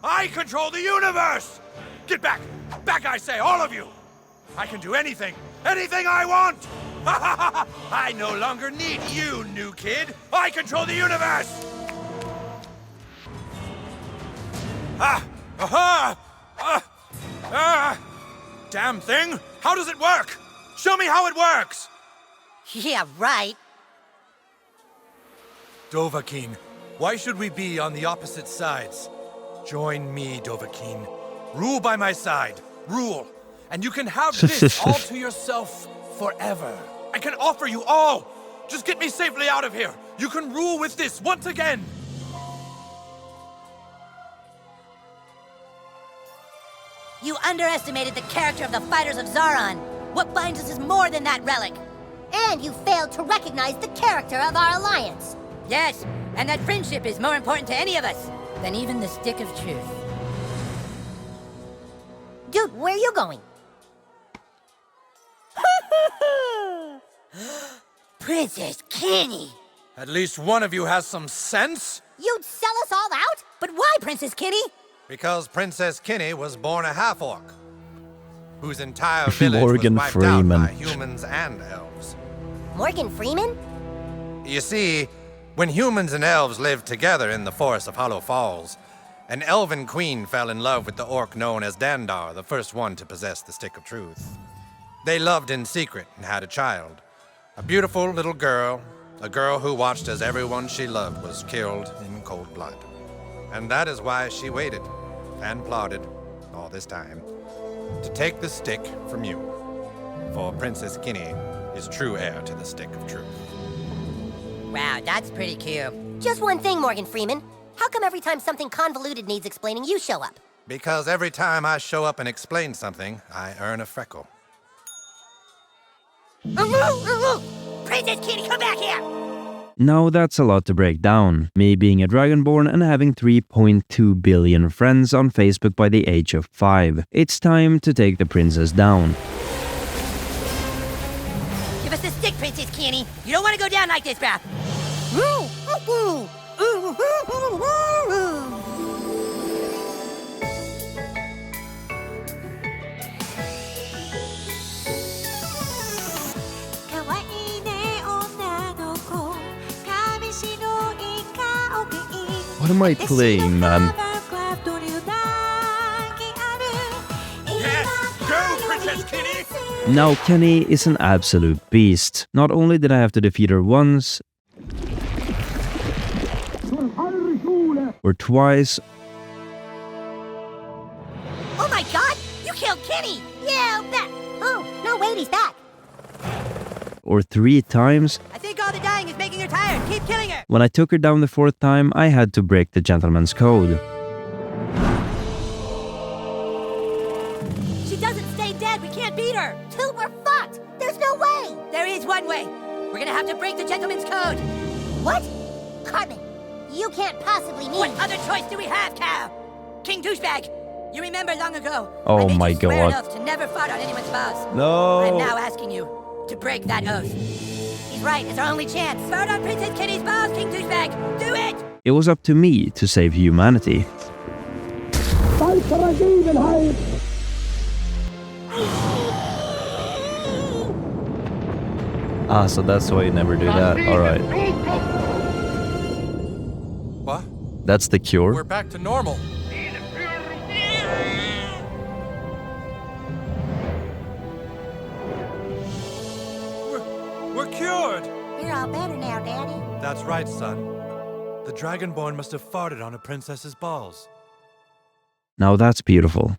Speaker 5: I control the universe! Get back! Back, I say, all of you! I can do anything! Anything I want! I no longer need you, new kid! I control the universe! Damn thing! How does it work? Show me how it works!
Speaker 4: Yeah, right.
Speaker 5: Dovahkiin, why should we be on the opposite sides? Join me, Dovahkiin. Rule by my side. Rule. And you can have this all to yourself forever. I can offer you all. Just get me safely out of here. You can rule with this once again.
Speaker 4: You underestimated the character of the fighters of Zaron. What binds us is more than that relic.
Speaker 10: And you failed to recognize the character of our alliance.
Speaker 4: Yes, and that friendship is more important to any of us than even the stick of truth.
Speaker 10: Dude, where are you going?
Speaker 4: Princess Kenny!
Speaker 5: At least one of you has some sense?
Speaker 10: You'd sell us all out?
Speaker 4: But why, Princess Kenny?
Speaker 7: Because Princess Kenny was born a half-orc, whose entire village
Speaker 1: Morgan
Speaker 7: was wiped
Speaker 1: Freeman.
Speaker 7: out by humans and elves.
Speaker 10: Morgan Freeman?
Speaker 7: You see, when humans and elves lived together in the forest of Hollow Falls, an elven queen fell in love with the orc known as Dandar, the first one to possess the Stick of Truth. They loved in secret and had a child. A beautiful little girl, a girl who watched as everyone she loved was killed in cold blood. And that is why she waited and plotted all this time to take the stick from you. For Princess Kenny is true heir to the Stick of Truth.
Speaker 4: Wow, that's pretty cute.
Speaker 10: Just one thing, Morgan Freeman. How come every time something convoluted needs explaining, you show up?
Speaker 7: Because every time I show up and explain something, I earn a freckle.
Speaker 4: Princess Kenny, come back here!
Speaker 1: Now that's a lot to break down. Me being a Dragonborn and having 3.2 billion friends on Facebook by the age of 5. It's time to take the princess down.
Speaker 4: Give us the stick, Princess Kenny. You don't want to go down like this, bruh.
Speaker 1: What am I playing, man?
Speaker 5: Yes, go, Princess Kenny!
Speaker 1: Now Kenny is an absolute beast. Not only did I have to defeat her once, or twice,
Speaker 10: Oh my god! You killed Kenny! Yeah, I'll bet! Oh, no, wait, he's back!
Speaker 1: or 3 times.
Speaker 4: I think all the dying is making her tired. Keep killing her!
Speaker 1: When I took her down the 4th time, I had to break the gentleman's code.
Speaker 4: She doesn't stay dead. We can't beat her.
Speaker 10: Dude, we're fucked! There's no way!
Speaker 4: There is one way. We're gonna have to break the gentleman's code.
Speaker 10: What? Cartman, you can't possibly mean...
Speaker 4: What other choice do we have, Cal? King Douchebag, you remember long ago,
Speaker 1: Oh
Speaker 4: I made
Speaker 1: my
Speaker 4: you swear an
Speaker 1: God.
Speaker 4: oath to never fart on anyone's balls.
Speaker 1: No.
Speaker 4: I'm now asking you to break that oath. He's right, it's our only chance. Fart on Princess Kenny's balls, King Douchebag. Do it!
Speaker 1: It was up to me to save humanity. Ah, so that's why you never do that. Alright.
Speaker 5: What?
Speaker 1: That's the cure?
Speaker 5: We're back to normal. We're cured!
Speaker 10: We're all better now, Daddy.
Speaker 5: That's right, son. The Dragonborn must have farted on a princess's balls.
Speaker 1: Now that's beautiful.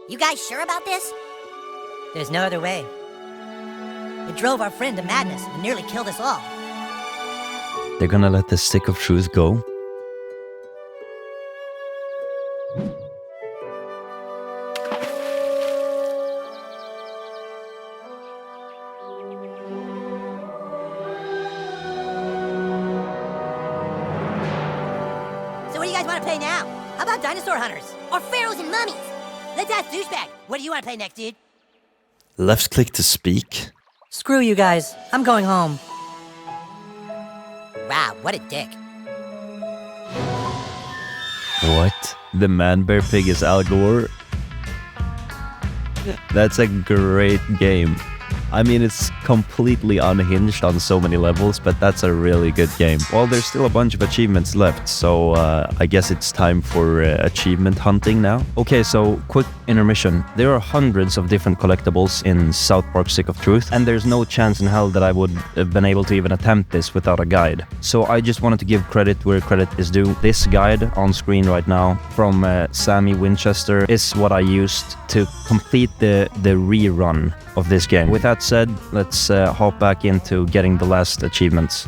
Speaker 10: You guys sure about this?
Speaker 4: There's no other way. It drove our friend to madness and nearly killed us all.
Speaker 1: They're gonna let the Stick of Truth go?
Speaker 4: How about dinosaur hunters?
Speaker 10: Or pharaohs and mummies?
Speaker 4: Let's ask Douchebag. What do you want to play next, dude?
Speaker 1: Left click to speak.
Speaker 12: Screw you guys. I'm going home.
Speaker 4: Wow, what a dick.
Speaker 1: What? The man-bear pig is Al Gore? That's a great game. I mean, it's completely unhinged on so many levels, but that's a really good game. Well, there's still a bunch of achievements left, so I guess it's time for achievement hunting now. Okay, so quick intermission. There are hundreds of different collectibles in South Park Stick of Truth, and there's no chance in hell that I would have been able to even attempt this without a guide. So I just wanted to give credit where credit is due. This guide on screen right now from Sammy Winchester is what I used to complete the rerun of this game. With that said, let's hop back into getting the last achievements.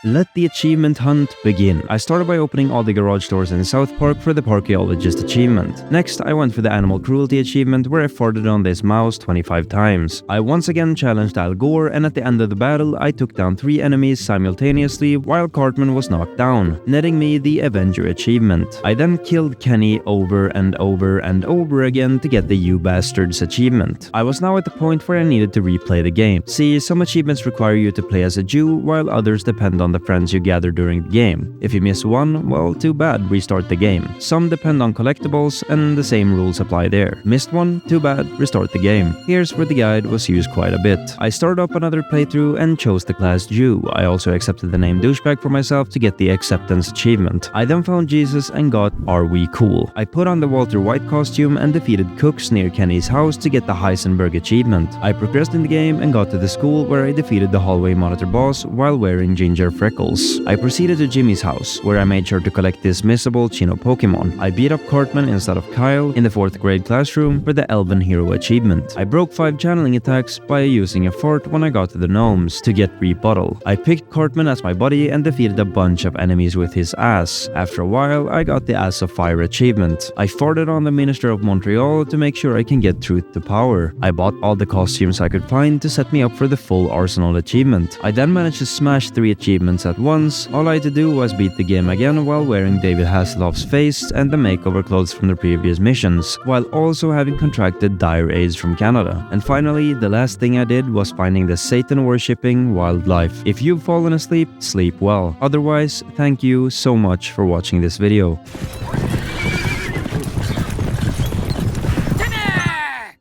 Speaker 1: Let the achievement hunt begin. I started by opening all the garage doors in South Park for the Parkeologist achievement. Next, I went for the Animal Cruelty achievement, where I farted on this mouse 25 times. I once again challenged Al Gore, and at the end of the battle, I took down 3 enemies simultaneously while Cartman was knocked down, netting me the Avenger achievement. I then killed Kenny over and over and over again to get the You Bastards achievement. I was now at the point where I needed to replay the game. See, some achievements require you to play as a Jew, while others depend on the friends you gather during the game. If you miss one, well, too bad, restart the game. Some depend on collectibles, and the same rules apply there. Missed one? Too bad, restart the game. Here's where the guide was used quite a bit. I started up another playthrough and chose the class Jew. I also accepted the name Douchebag for myself to get the acceptance achievement. I then found Jesus and got Are We Cool? I put on the Walter White costume and defeated cooks near Kenny's house to get the Heisenberg achievement. I progressed in the game and got to the school where I defeated the hallway monitor boss while wearing ginger freckles. I proceeded to Jimmy's house, where I made sure to collect this missable Chino Pokemon. I beat up Cartman instead of Kyle in the 4th grade classroom for the Elven Hero achievement. I broke 5 channeling attacks by using a fart when I got to the gnomes to get rebuttal. I picked Cartman as my buddy and defeated a bunch of enemies with his ass. After a while, I got the Ass of Fire achievement. I farted on the Minister of Montreal to make sure I can get truth to power. I bought all the costumes I could find to set me up for the full Arsenal achievement. I then managed to smash 3 achievements at once. All I had to do was beat the game again while wearing David Hasselhoff's face and the makeover clothes from the previous missions, while also having contracted dire AIDS from Canada. And finally, the last thing I did was finding the Satan-worshipping wildlife. If you've fallen asleep, sleep well. Otherwise, thank you so much for watching this video.